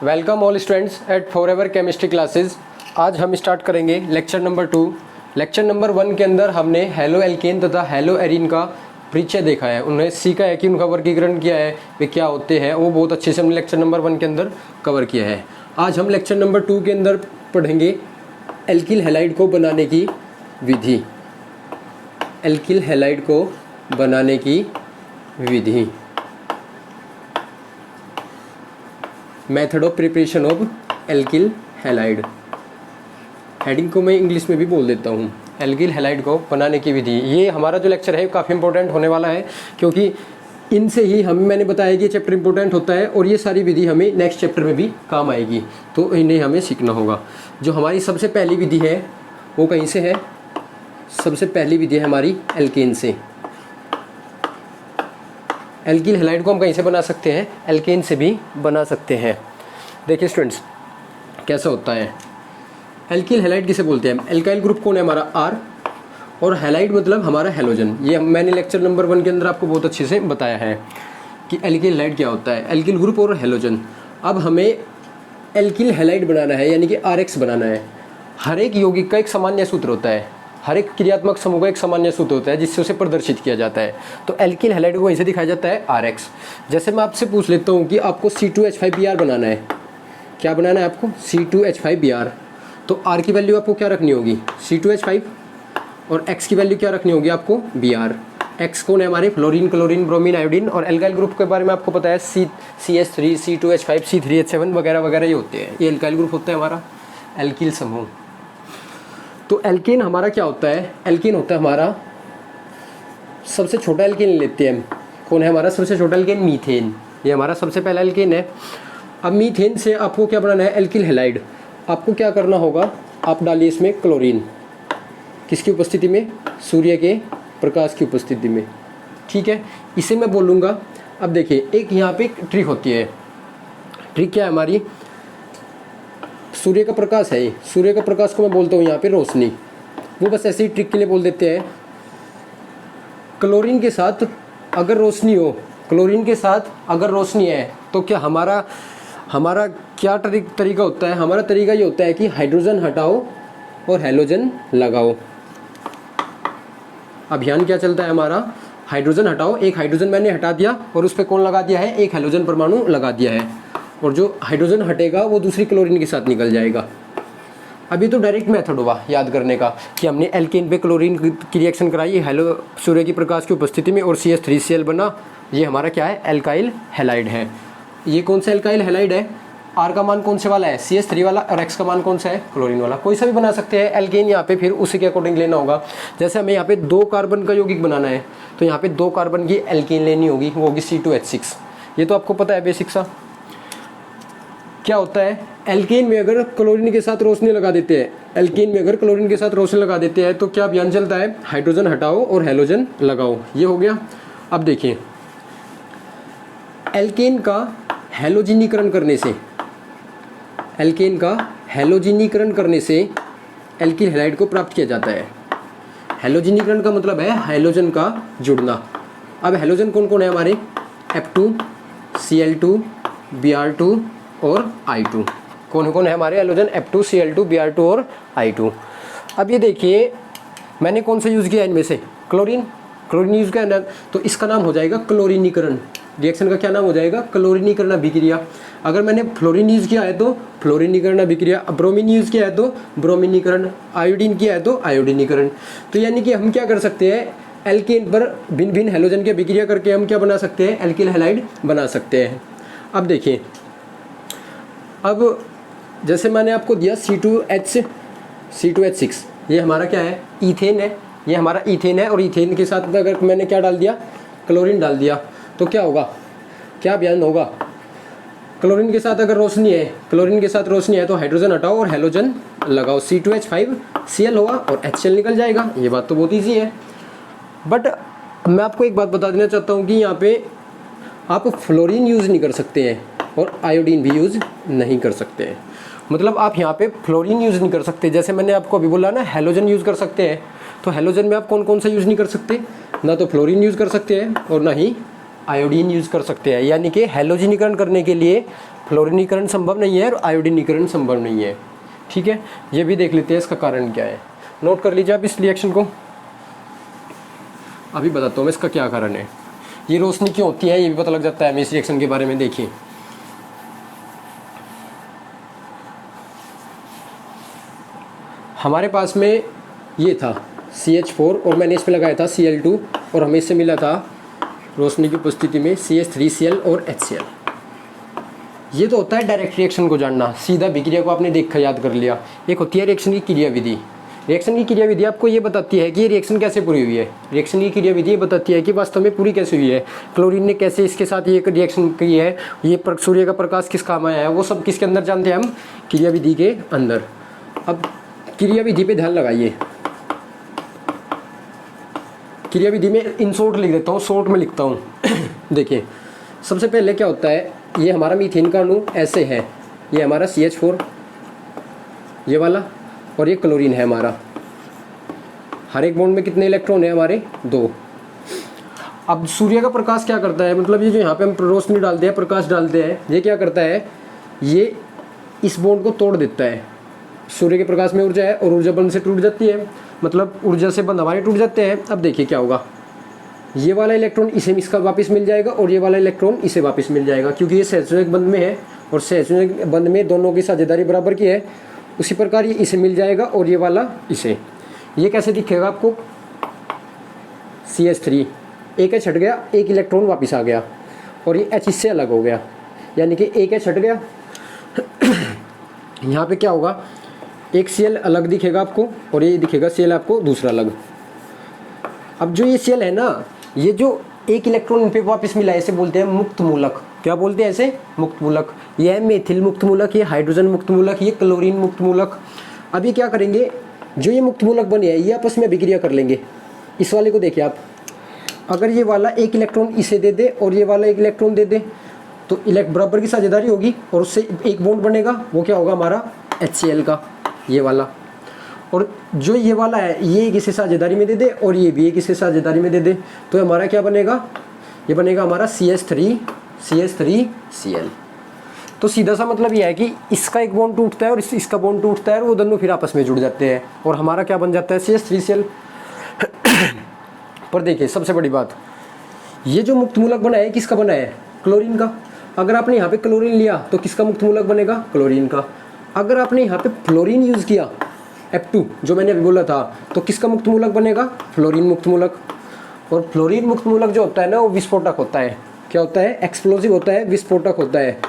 Welcome all students at forever chemistry classes. आज हम start करेंगे लेक्चर नंबर 2। लेक्चर नंबर 1 के अंदर हमने हेलो एल्केन तथा हेलो एरीन का परिचय देखा है, उन्हें सीखा है कि उनका वर्गीकरण किया है, वे क्या होते हैं, वो बहुत अच्छे से हमने लेक्चर नंबर 1 के अंदर कवर किया है। आज हम लेक्चर नंबर 2 के अंदर पढ़ेंगे एल्किल हैलाइड को बनाने की विधि। एल्किल हैलाइड को बनाने की विधि, method of preparation of alkyl halide. Heading को मैं इंग्लिश में भी बोल देता हूँ, एल्किल हैलाइड को बनाने की विधि। ये हमारा जो लेक्चर है काफ़ी इंपॉर्टेंट होने वाला है, क्योंकि इनसे ही मैंने बताया कि चैप्टर इंपॉर्टेंट होता है और ये सारी विधि हमें नेक्स्ट चैप्टर में भी काम आएगी, तो इन्हें हमें सीखना होगा। जो हमारी सबसे पहली विधि है वो कहीं से है? सबसे पहली विधि है हमारी एल्केन से। एल्किल हैलाइड को हम कहीं से बना सकते हैं? एल्केन से भी बना सकते हैं। देखिए स्टूडेंट्स, कैसा होता है एल्किल हैलाइड किसे बोलते हैं? एल्काइल ग्रुप कौन है हमारा? आर, और हैलाइड मतलब हमारा हैलोजन। ये मैंने लेक्चर नंबर 1 के अंदर आपको बहुत अच्छे से बताया है कि एल्किल हैलाइड क्या होता है, एल्किल ग्रुप और हैलोजन। अब हमें एल्किल हैलाइड बनाना है, यानी कि RX बनाना है। हर एक यौगिक का एक सामान्य सूत्र होता है, हर एक क्रियात्मक समूह का एक सामान्य सूत्र होता है जिससे उसे प्रदर्शित किया जाता है। तो एल्किल हैलाइड को वहीं से दिखाया जाता है RX। जैसे मैं आपसे पूछ लेता हूँ कि आपको C2H5Br बनाना है, क्या बनाना है आपको? C2H5Br। तो R की वैल्यू आपको क्या रखनी होगी? C2H5, और X की वैल्यू क्या रखनी होगी आपको? Br। X कौन है हमारे? Fluorine, chlorine, bromine, iodine. और एल्काइल ग्रुप के बारे में आपको पता है CH3, C2H5, C3H7 वगैरह वगैरह ये होते हैं। ये एल्काइल ग्रुप होता है हमारा एल्किल समूह। तो एल्केन हमारा क्या होता है? एल्केन होता है हमारा सबसे छोटा एल्केन लेते हैं हम। कौन है हमारा सबसे छोटा एल्केन? मीथेन। ये हमारा सबसे पहला एल्केन है। अब मीथेन से आपको क्या बनाना है? Alkyl halide. आपको क्या करना होगा? आप डालिए इसमें क्लोरीन। किसकी उपस्थिति में? सूर्य के प्रकाश की उपस्थिति में। ठीक है, इसे मैं बोलूँगा। अब देखिए, एक यहाँ पे एक ट्रिक होती है। ट्रिक क्या है हमारी? सूर्य का प्रकाश है, ये सूर्य का प्रकाश को मैं बोलता हूँ यहाँ पे रोशनी। वो बस ऐसे ही ट्रिक के लिए बोल देते हैं। क्लोरीन के साथ अगर रोशनी हो, क्लोरीन के साथ अगर रोशनी है, तो क्या हमारा क्या तरीका होता है? हमारा तरीका ये होता है कि हाइड्रोजन हटाओ और हैलोजन लगाओ। अभियान क्या चलता है हमारा? हाइड्रोजन हटाओ। एक हाइड्रोजन मैंने हटा दिया और उस पर कौन लगा दिया है? एक हैलोजन परमाणु लगा दिया है, और जो हाइड्रोजन हटेगा वो दूसरी क्लोरीन के साथ निकल जाएगा। अभी तो डायरेक्ट मेथड हुआ याद करने का कि हमने एल्केन पे क्लोरीन की रिएक्शन कराई, हेलो सूर्य की प्रकाश की उपस्थिति में, और CH3Cl बना। ये हमारा क्या है? एल्काइल हैलाइड है। ये कौन सा एल्काइल हैलाइड है? R का मान कौन से वाला है? CH3 वाला। और X का मान कौन सा है? क्लोरीन वाला। कोई सा भी बना सकते हैं एल्केन यहाँ पे, फिर उसी के अकॉर्डिंग लेना होगा। जैसे हमें यहाँ पे 2 कार्बन का यौगिक बनाना है, तो यहाँ पे 2 कार्बन की एल्केन लेनी होगी, वो होगी C2H6। ये तो आपको पता है बेसिक सा। क्या होता है? एल्केन में अगर क्लोरीन के साथ रोशनी लगा देते हैं, एल्केन में अगर क्लोरीन के साथ रोशनी लगा देते हैं, तो क्या अभियान चलता है? हाइड्रोजन हटाओ और हैलोजन लगाओ। ये हो गया। अब देखिए, एल्केन का हैलोजिनीकरण करने से, एल्केन का हैलोजिनीकरण करने से एल्किल हैलाइड को प्राप्त किया जाता है। हैलोजिनीकरण का मतलब है हैलोजन का जुड़ना। अब हैलोजन कौन कौन है हमारे? F2, Cl2, Br2 और I2। कौन कौन है हमारे हैलोजन? F2, Cl2, Br2 और I2। अब ये देखिए, मैंने कौन सा यूज़ किया इनमें से? क्लोरीन। क्लोरीन यूज़ किया ना, तो इसका नाम हो जाएगा क्लोरीनीकरण। रिएक्शन का क्या नाम हो जाएगा? क्लोरीनीकरण अभिक्रिया। अगर मैंने फ्लोरीन यूज़ किया है तो फ्लोरीनीकरण अभिक्रिया, ब्रोमीन यूज़ किया है तो ब्रोमीनीकरण, आयोडीन किया है तो आयोडीनीकरण। तो यानी कि हम क्या कर सकते हैं? एल्केन पर भिन्न भिन्न हैलोजन की अभिक्रिया करके हम क्या बना सकते हैं? एल्किल हैलाइड बना सकते हैं। अब देखिए, अब जैसे मैंने आपको दिया C2H6, ये हमारा क्या है? ईथेन है। ये हमारा ईथेन है, और ईथेन के साथ अगर मैंने क्या डाल दिया? क्लोरीन डाल दिया, तो क्या होगा? क्या बयान होगा? क्लोरीन के साथ अगर रोशनी है, क्लोरीन के साथ रोशनी है, तो हाइड्रोजन हटाओ और हैलोजन लगाओ। C2H5Cl होगा और HCl निकल जाएगा। ये बात तो बहुत ईजी है। बट मैं आपको एक बात बता देना चाहता हूँ कि यहाँ पे आप फ्लोरीन यूज़ नहीं कर सकते हैं और आयोडीन भी यूज़ नहीं कर सकते हैं। मतलब आप यहाँ पे फ्लोरीन यूज़ नहीं कर सकते। जैसे मैंने आपको अभी बोला ना, हैलोजन यूज़ कर सकते हैं। तो हैलोजन में आप कौन कौन सा यूज़ नहीं कर सकते? ना तो फ्लोरीन यूज़ कर सकते हैं और ना ही आयोडीन यूज़ कर सकते हैं, यानी कि हैलोजनीकरण करने के लिए फ्लोरीनीकरण संभव नहीं है और आयोडीनीकरण संभव नहीं है। ठीक है, ये भी देख लेते हैं इसका कारण क्या है। नोट कर लीजिए आप इस रिएक्शन को। अभी बताता हूँ मैं इसका क्या कारण है। ये रोशनी क्यों होती है ये भी पता लग जाता है हमें इस रिएक्शन के बारे में। देखिए हमारे पास में ये था CH4 और मैंने इस पे लगाया था Cl2 और हमें इससे मिला था रोशनी की उपस्थिति में CH3Cl और HCl। ये तो होता है डायरेक्ट रिएक्शन को जानना, सीधा विक्रिया को आपने देखा याद कर लिया। एक होती है रिएक्शन की क्रियाविधि। रिएक्शन की क्रियाविधि आपको ये बताती है कि ये रिएक्शन कैसे पूरी हुई है। रिएक्शन की क्रियाविधि ये बताती है कि वास्तव में पूरी कैसे हुई है, क्लोरीन ने कैसे इसके साथ ये रिएक्शन की है, ये सूर्य का प्रकाश किस काम आया है, वो सब किसके अंदर जानते हैं हम, क्रियाविधि के अंदर। अब क्रियाविधि पे ध्यान लगाइए। क्रियाविधि में इन शॉर्ट लिख देता हूँ, शॉर्ट में लिखता हूँ। देखिए सबसे पहले क्या होता है, ये हमारा मीथेन का अणु ऐसे है, ये हमारा CH4 ये वाला, और ये क्लोरीन है हमारा। हर एक बॉन्ड में कितने इलेक्ट्रॉन है हमारे, 2। अब सूर्य का प्रकाश क्या करता है, मतलब ये जो यहाँ पे हम रोशनी डालते हैं, प्रकाश डालते हैं, ये क्या करता है, ये इस बॉन्ड को तोड़ देता है। सूर्य के प्रकाश में ऊर्जा है और ऊर्जा बंध से टूट जाती है, मतलब ऊर्जा से बंध हमारे टूट जाते हैं। अब देखिए क्या होगा, ये वाला इलेक्ट्रॉन इसे इसका वापस मिल जाएगा और ये वाला इलेक्ट्रॉन इसे वापस मिल जाएगा, क्योंकि ये सहसंयोजक बंध में है और सहसंयोजक बंध में दोनों की साझेदारी बराबर की है। उसी प्रकार ये इसे मिल जाएगा और ये वाला इसे। ये कैसे दिखेगा आपको, CH3 एक H हट गया, एक इलेक्ट्रॉन वापस आ गया और ये H इससे अलग हो गया, यानी कि एक H हट गया। यहाँ पे क्या होगा, एक Cl अलग दिखेगा आपको और ये दिखेगा Cl आपको दूसरा अलग। अब जो ये Cl है ना, ये जो एक इलेक्ट्रॉन पे वापस मिला है इसे बोलते हैं मुक्त मूलक। क्या बोलते हैं ऐसे, मुक्त मूलक। ये है मेथिल मुक्त मूलक, ये हाइड्रोजन मुक्त मूलक, ये क्लोरीन मुक्त मूलक। अब ये क्या करेंगे, जो ये मुक्त मूलक बने हैं ये आपस में अभिक्रिया कर लेंगे। इस वाले को देखिए आप, अगर ये वाला एक इलेक्ट्रॉन इसे दे दे और ये वाला एक इलेक्ट्रॉन दे दे तो बराबर की साझेदारी होगी और उससे एक बॉन्ड बनेगा, वो क्या होगा हमारा HCl का, ये वाला। और जो ये वाला है ये किसी साझेदारी में दे दे और ये भी किसी साझेदारी में दे दे, तो हमारा क्या बनेगा, ये बनेगा हमारा CH3Cl। तो सीधा सा मतलब ये है कि इसका एक बॉन्ड टूटता है और इसका बॉन्ड टूटता है और वो दोनों फिर आपस में जुड़ जाते हैं और हमारा क्या बन जाता है, CH3Cl। पर देखिए सबसे बड़ी बात, ये जो मुक्त मूलक बना है किसका बना है, क्लोरीन का। अगर आपने यहाँ पे क्लोरीन लिया तो किसका मुक्त मूलक बनेगा, क्लोरीन का। अगर आपने यहाँ पे फ्लोरीन यूज़ किया F2 जो मैंने अभी बोला था, तो किसका मुक्त मूलक बनेगा, फ्लोरीन मुक्त मूलक। और फ्लोरीन मुक्त मूलक जो होता है ना वो विस्फोटक होता है। क्या होता है, एक्सप्लोजिव होता है, विस्फोटक होता है।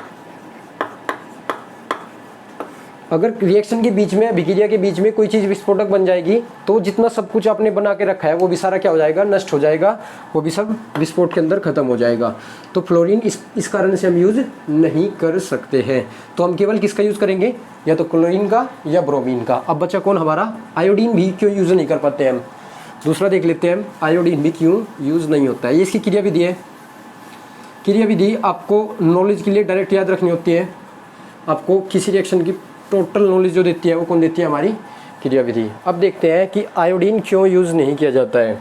अगर रिएक्शन के बीच में, अभिक्रिया के बीच में कोई चीज़ विस्फोटक बन जाएगी तो जितना सब कुछ आपने बना के रखा है वो भी सारा क्या हो जाएगा, नष्ट हो जाएगा, वो भी सब विस्फोट के अंदर खत्म हो जाएगा। तो फ्लोरीन इस कारण से हम यूज़ नहीं कर सकते हैं। तो हम केवल किसका यूज़ करेंगे, या तो क्लोरीन का या ब्रोमीन का। अब बचा कौन हमारा, आयोडीन भी क्यों यूज़ नहीं कर पाते हम, दूसरा देख लेते हैं हम, आयोडीन भी क्यों यूज़ नहीं होता है। ये इसकी क्रियाविधि है। क्रियाविधि आपको नॉलेज के लिए डायरेक्ट याद रखनी होती है। आपको किसी रिएक्शन की टोटल नॉलेज जो देती है वो कौन देती है, हमारी क्रियाविधि। अब देखते हैं कि आयोडीन क्यों यूज़ नहीं किया जाता है।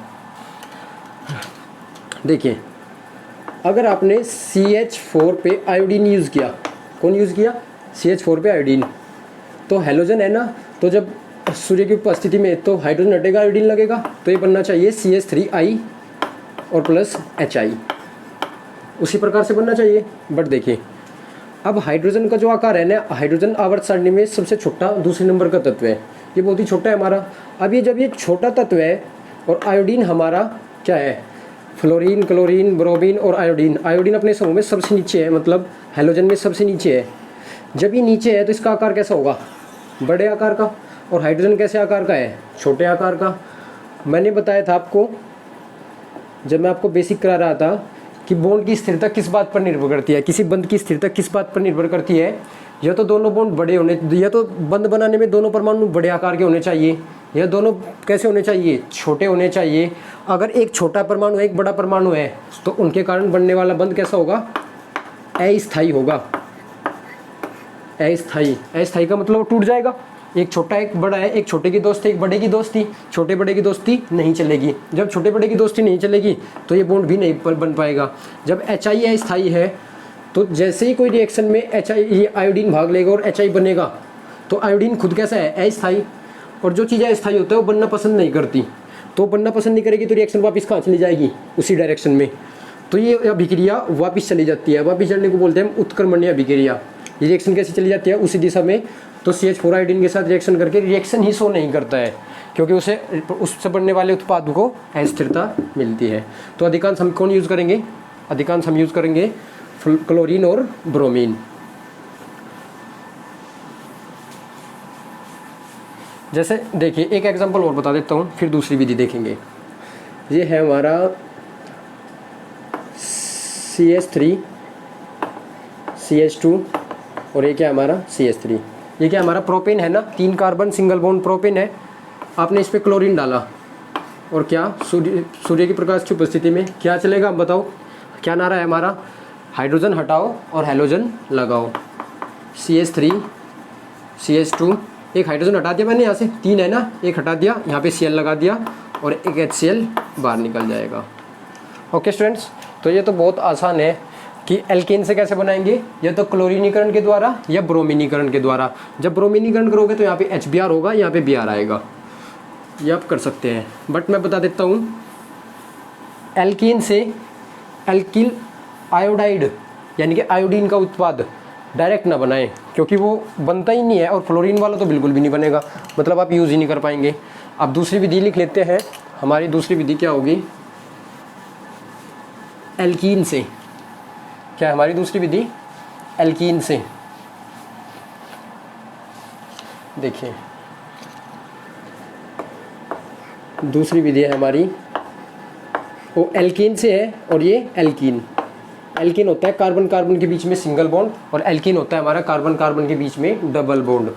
देखिए अगर आपने CH4 पे आयोडीन यूज़ किया, कौन यूज़ किया, CH4 पे आयोडीन, तो हैलोजन है ना, तो जब सूर्य की उपस्थिति में तो हाइड्रोजन हटेगा, आयोडीन लगेगा, तो ये बनना चाहिए CH3I और प्लस HI, उसी प्रकार से बनना चाहिए। बट देखिए अब हाइड्रोजन का जो आकार है ना, हाइड्रोजन आवर्त सारणी में सबसे छोटा दूसरे नंबर का तत्व है, ये बहुत ही छोटा है हमारा। अब ये जब ये छोटा तत्व है और आयोडीन हमारा क्या है, फ्लोरीन, क्लोरीन, ब्रोमीन और आयोडीन। आयोडीन अपने समूह में सबसे नीचे है, मतलब हैलोजन में सबसे नीचे है। जब ये नीचे है तो इसका आकार कैसा होगा, बड़े आकार का। और हाइड्रोजन कैसे आकार का है, छोटे आकार का। मैंने बताया था आपको जब मैं आपको बेसिक करा रहा था कि बॉन्ड की स्थिरता किस बात पर निर्भर करती है, किसी बंध की स्थिरता किस बात पर निर्भर करती है, या तो दोनों बॉन्ड बड़े होने, या तो बंध बनाने में दोनों परमाणु बड़े आकार के होने चाहिए, या दोनों कैसे होने चाहिए, छोटे होने चाहिए। अगर एक छोटा परमाणु है, एक बड़ा परमाणु है, तो उनके कारण बनने वाला बंध कैसा होगा, अस्थायी होगा। अस्थायी, अस्थायी का मतलब टूट जाएगा, एक छोटा एक बड़ा है, एक छोटे की दोस्ती एक बड़े की दोस्ती, छोटे बड़े की दोस्ती नहीं चलेगी। जब छोटे बड़े की दोस्ती नहीं चलेगी तो ये बॉन्ड भी नहीं बन पाएगा। जब HI अस्थायी है तो जैसे ही कोई रिएक्शन में HI ये आयोडीन भाग लेगा और HI बनेगा तो आयोडीन खुद कैसा है, अस्थायी। और जो चीज़ें अस्थायी होता है वो बनना पसंद नहीं करती, तो बनना पसंद नहीं करेगी तो रिएक्शन वापस कहाँ चली जाएगी, उसी डायरेक्शन में। तो ये अभिक्रिया वापस चली जाती है, वापस चलने को बोलते हैं हम उत्क्रमणीय अभिक्रिया। ये रिएक्शन कैसे चली जाती है, उसी दिशा में। तो CH4 आयोडीन के साथ रिएक्शन करके रिएक्शन ही शो नहीं करता है, क्योंकि उससे बनने वाले उत्पाद को अस्थिरता मिलती है। तो अधिकांश हम कौन यूज़ करेंगे, अधिकांश हम यूज़ करेंगे क्लोरीन और ब्रोमीन। जैसे देखिए एक एग्जांपल और बता देता हूँ, फिर दूसरी विधि देखेंगे। ये है हमारा CH3 CH2 और ये क्या है हमारा CH3। ये क्या हमारा प्रोपेन है ना, 3 कार्बन सिंगल बॉन्ड प्रोपेन है। आपने इस पर क्लोरीन डाला और क्या सूर्य की प्रकाश की उपस्थिति में क्या चलेगा, आप बताओ क्या नारा है हमारा, हाइड्रोजन हटाओ और हैलोजन लगाओ। CH3 CH2, एक हाइड्रोजन हटा दिया मैंने यहाँ से, 3 है ना, एक हटा दिया, यहाँ पे Cl लगा दिया और एक HCl बाहर निकल जाएगा। ओके स्टूडेंट्स, तो ये तो बहुत आसान है कि एल्केन से कैसे बनाएंगे, या तो क्लोरीनीकरण के द्वारा या ब्रोमीनीकरण के द्वारा। जब ब्रोमीनीकरण करोगे तो यहाँ पे HBr होगा, यहाँ पे Br आएगा, ये आप कर सकते हैं। बट मैं बता देता हूँ, एल्केन से एल्किल आयोडाइड यानी कि आयोडीन का उत्पाद डायरेक्ट ना बनाएं, क्योंकि वो बनता ही नहीं है, और फ्लोरीन वाला तो बिल्कुल भी नहीं बनेगा, मतलब आप यूज़ ही नहीं कर पाएंगे। अब दूसरी विधि लिख लेते हैं। हमारी दूसरी विधि क्या होगी, एल्कीन से। क्या है हमारी दूसरी विधि, एल्कीन से। देखिए दूसरी विधि है हमारी, वो एल्कीन से है, और ये एल्कीन। एल्कीन होता है कार्बन कार्बन के बीच में सिंगल बॉन्ड, और एल्कीन होता है हमारा कार्बन कार्बन के बीच में डबल बॉन्ड।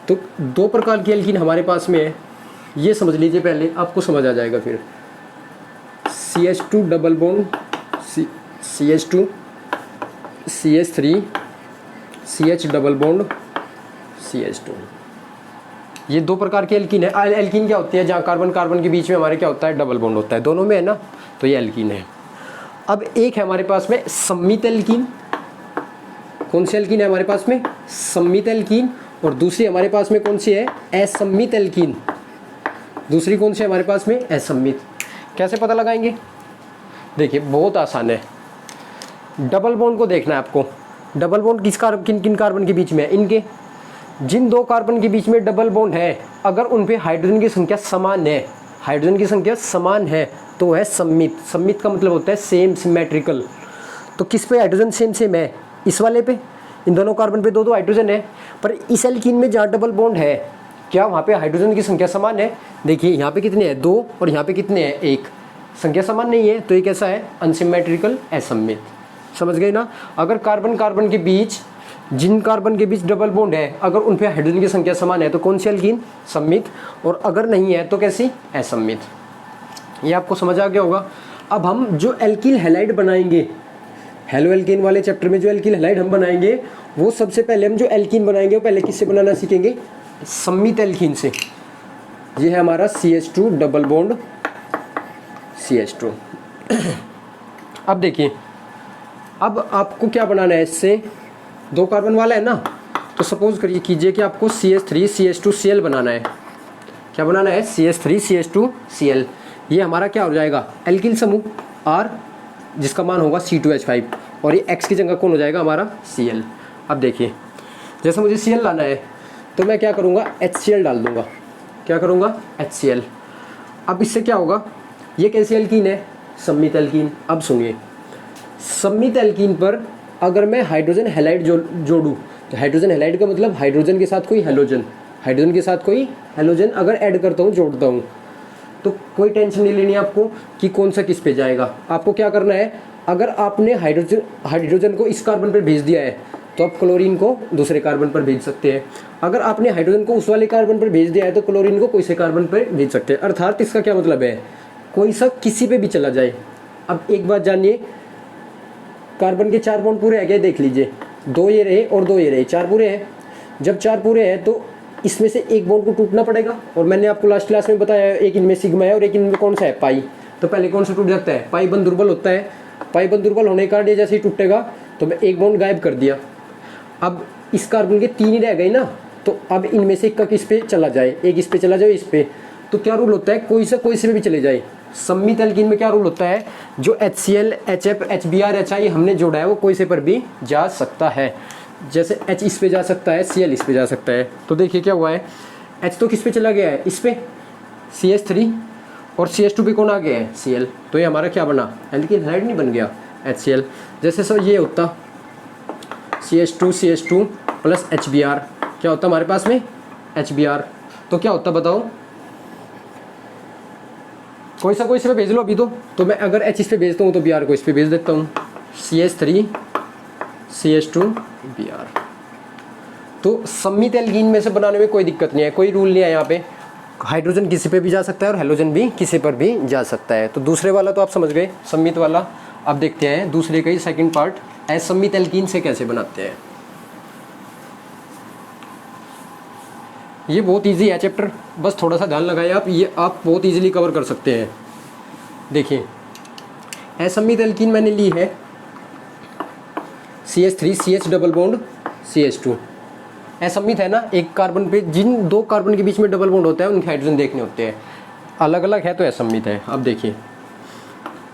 तो 2 प्रकार की एल्कीन हमारे पास में है, ये समझ लीजिए पहले, आपको समझ आ जाएगा फिर। CH2 double bond CH2, CH3 CH double bond CH2, ये 2 प्रकार की एल्कीन है। एल्कीन क्या होती है, जहाँ कार्बन कार्बन के बीच में हमारे क्या होता है, डबल बॉन्ड होता है, दोनों में है ना, तो ये एल्कीन है। अब एक है हमारे पास में सम्मित एल्कीन। कौन सी एल्कीन है हमारे पास में, सम्मित एल्कीन। और दूसरी हमारे पास में कौन सी है, असम्मित एल्कीन। दूसरी कौन सी है हमारे पास में, असम्मित। कैसे पता लगाएंगे, देखिए बहुत आसान है। डबल बॉन्ड को देखना है आपको। डबल बॉन्ड किन किन कार्बन के बीच में है, इनके। जिन 2 कार्बन के बीच में डबल बॉन्ड है, अगर उन पे हाइड्रोजन की संख्या समान है, हाइड्रोजन की संख्या समान है, तो है सम्मित। सम्मित का मतलब होता है सेम, सिमेट्रिकल। तो किस पे हाइड्रोजन सेम सेम है, इस वाले पे। इन दोनों कार्बन पे 2-2 हाइड्रोजन है, पर इस एल्कीन में जहाँ डबल बॉन्ड है, क्या वहाँ पे हाइड्रोजन की संख्या समान है। देखिए यहाँ पे कितने हैं, 2, और यहाँ पे कितने हैं, 1। संख्या समान नहीं है, तो ये कैसा है, अनसिमेट्रिकल, असम्मित। समझ गए ना। अगर कार्बन कार्बन के बीच, जिन कार्बन के बीच डबल बॉन्ड है, अगर उन पे हाइड्रोजन की संख्या समान है, तो कौन सी एल्कीन, सम्मित। और अगर नहीं है तो कैसी, असम्मित। ये आपको समझ आ गया होगा। अब हम जो एल्किल हैलाइड बनाएंगे, हेलो एल्कीन वाले चैप्टर में जो एल्किल हैलाइड हम बनाएंगे, वो सबसे पहले हम जो एल्कीन बनाएंगे वो पहले किससे बनाना सीखेंगे, सम्मित एल्कीन से। ये है हमारा CH2 डबल बॉन्ड CH2। अब देखिए, अब आपको क्या बनाना है, इससे 2 कार्बन वाला है ना, तो सपोज करिए कीजिए कि आपको CH3 CH2 Cl बनाना है। क्या बनाना है, CH3 CH2 Cl। ये हमारा क्या हो जाएगा, एल्किल समूह R, जिसका मान होगा C2H5, और ये X की जगह कौन हो जाएगा हमारा, Cl। अब देखिए, जैसे मुझे Cl लाना है तो मैं क्या करूँगा, HCl डाल दूँगा। क्या करूँगा, HCl। अब इससे क्या होगा, ये कैसी एल्कीन है, सम्मित एल्कीन। अब सुनिए, सम्मित एल्कीन पर अगर मैं हाइड्रोजन हैलाइड जोड़ूँ, तो हाइड्रोजन हैलाइड का मतलब हाइड्रोजन के साथ कोई हैलोजन, हाइड्रोजन के साथ कोई हैलोजन अगर ऐड करता हूँ, जोड़ता हूँ, तो कोई टेंशन नहीं लेनी आपको कि कौन सा किस पे जाएगा। आपको क्या करना है, अगर आपने हाइड्रोजन को इस कार्बन पर भेज दिया है, तो आप क्लोरीन को दूसरे कार्बन पर भेज सकते हैं। अगर आपने हाइड्रोजन को उस वाले कार्बन पर भेज दिया है, तो क्लोरीन को कोई से कार्बन पर भेज सकते हैं। अर्थात इसका क्या मतलब है, कोई सा किसी पे भी चला जाए। अब एक बात जानिए, कार्बन के 4 बॉन्ड पूरे है क्या, देख लीजिए, 2 ये रहे और 2 ये रहे, 4 पूरे हैं। जब 4 पूरे हैं तो इसमें से एक बॉन्ड को टूटना पड़ेगा, और मैंने आपको लास्ट क्लास में बताया एक इनमें सिग्मा है और एक इनमें कौन सा है, पाई। तो पहले कौन सा टूट जाता है, पाई बंद दुर्बल होता है। पाई बंद दुर्बल होने का ये जैसे ही टूटेगा तो मैं एक बॉन्ड गायब कर दिया। अब इस कार्बन के 3 ही रह गए ना, तो अब इनमें से एक का किस पे चला जाए, एक इस पे चला जाए, इस पे। तो क्या रूल होता है, कोई से भी चले जाए। सम्मित एल्कीन में क्या रूल होता है, जो HCl, HF, HBr, HI हमने जोड़ा है वो कोई से पर भी जा सकता है। जैसे H इस पे जा सकता है, Cl इस पे जा सकता है। तो देखिए क्या हुआ है, H तो किस पे चला गया है, इस पे CH3, और CH2 पे कौन आ गया है, Cl। तो ये हमारा क्या बना, एल्कीन हैलाइड नहीं बन गया, HCl। जैसे सर ये होता CH2 प्लस HBr, क्या होता हमारे पास में HBr। तो क्या होता बताओ, कोई से पे भेज लो अभी। तो मैं अगर H इस पे भेजता हूँ तो Br को इस पे भेज देता हूँ, CH3 CH2 Br। तो सम्मित एल्कीन में से बनाने में कोई दिक्कत नहीं है, कोई रूल नहीं है यहाँ पे। हाइड्रोजन किसी पे भी जा सकता है और हेलोजन भी किसी पर भी जा सकता है। तो दूसरे वाला तो आप समझ गए, सम्मित वाला। अब देखते हैं दूसरे का ही सेकंड पार्ट, असम्मित एल्कीन से कैसे बनाते हैं। ये बहुत इजी है चैप्टर, बस थोड़ा सा ध्यान लगाए आप, ये आप बहुत इजीली कवर कर सकते हैं। देखिए असम्मित एल्कीन मैंने ली है CH3 CH double bond CH2। असम्मित है ना, एक कार्बन पे जिन 2 कार्बन के बीच में डबल बॉन्ड होता है उनके हाइड्रोजन देखने होते हैं, अलग अलग है तो असम्मित है। अब देखिए,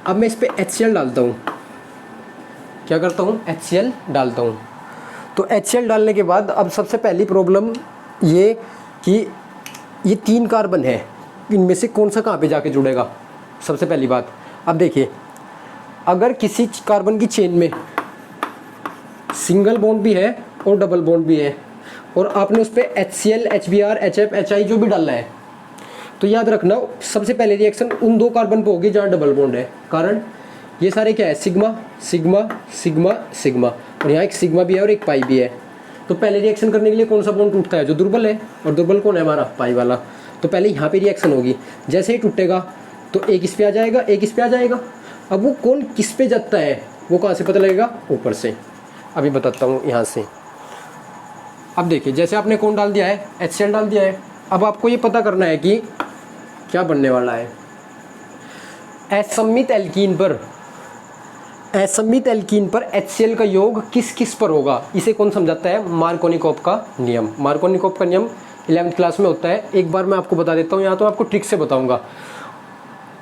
अब मैं इस पे HCl डालता हूँ, क्या करता हूँ, HCl डालता हूँ। तो HCl डालने के बाद अब सबसे पहली प्रॉब्लम ये कि ये 3 कार्बन है, इनमें से कौन सा कहाँ पे जाके जुड़ेगा, सबसे पहली बात। अब देखिए, अगर किसी कार्बन की चेन में सिंगल बॉन्ड भी है और डबल बॉन्ड भी है, और आपने उस पर HCl, HBr, HF, HI जो भी डालना है, तो याद रखना सबसे पहले रिएक्शन उन 2 कार्बन पे होगी जहाँ डबल बॉन्ड है। कारण ये सारे क्या है, सिग्मा सिग्मा सिग्मा सिग्मा, और यहाँ एक सिग्मा भी है और एक पाई भी है। तो पहले रिएक्शन करने के लिए कौन सा बॉन्ड टूटता है, जो दुर्बल है, और दुर्बल कौन है हमारा, पाई वाला। तो पहले यहाँ पे रिएक्शन होगी, जैसे ही टूटेगा तो एक इस पे आ जाएगा, एक इस पे आ जाएगा। अब वो कौन किस पे जाता है वो कहाँ से पता लगेगा, ऊपर से। अभी बताता हूँ यहाँ से। अब देखिए, जैसे आपने कौन डाल दिया है, HCl डाल दिया है। अब आपको ये पता करना है कि क्या बनने वाला है। असम्मित एल्कीन पर HCl का योग किस किस पर होगा, इसे कौन समझाता है, मार्कोनिकॉफ का नियम। मार्कोनिकॉफ का नियम 11वीं क्लास में होता है, एक बार मैं आपको बता देता हूँ, यहाँ तो आपको ट्रिक से बताऊँगा।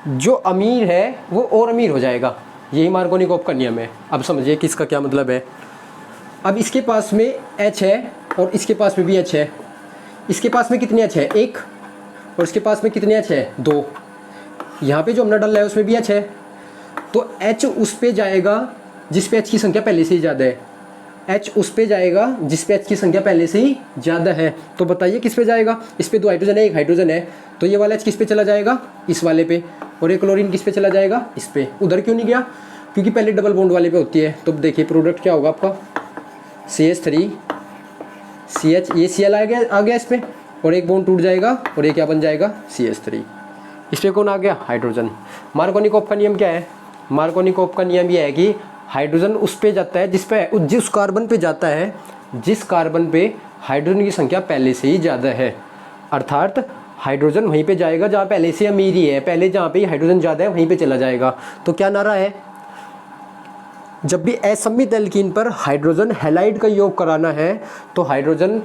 जो अमीर है वो और अमीर हो जाएगा, यही मार्कोनिकॉफ का नियम है। अब समझिए कि इसका क्या मतलब है। अब इसके पास में H है और इसके पास में भी H है। इसके पास में कितने H है, 1, और इसके पास में कितने H है, 2। यहाँ पे जो हमने डाला है उसमें भी H है। तो H उस पे जाएगा जिस पे H की संख्या पहले से ही ज़्यादा है। H उस पे जाएगा जिस पे H की संख्या पहले से ही ज़्यादा है। तो बताइए किस पे जाएगा, इस पे 2 हाइड्रोजन है, 1 हाइड्रोजन है, तो ये वाला H किस पे चला जाएगा, इस वाले पे, और एक क्लोरीन किस पे चला जाएगा, इस पे। उधर क्यों नहीं गया, क्योंकि पहले डबल बॉन्ड वाले पे होती है। तो देखिए प्रोडक्ट क्या होगा आपका, CH3 CH, ये Cl आ गया इस पे, और एक बॉन्ड टूट जाएगा और ये क्या बन जाएगा, CH3। इस पे कौन आ गया, हाइड्रोजन। मार्कोनिकॉफ का नियम क्या है, मार्कोनिकॉफ का नियम यह है कि हाइड्रोजन उस पे जाता है जिस कार्बन पे जाता है जिस कार्बन पे हाइड्रोजन की संख्या पहले से ही ज़्यादा है। अर्थात हाइड्रोजन वहीं पे जाएगा जहाँ पहले से अमीर ही है, पहले जहाँ पे हाइड्रोजन ज़्यादा है वहीं पे चला जाएगा। तो क्या नारा है, जब भी असम्मित एल्कीन पर हाइड्रोजन हैलाइड का योग कराना है तो हाइड्रोजन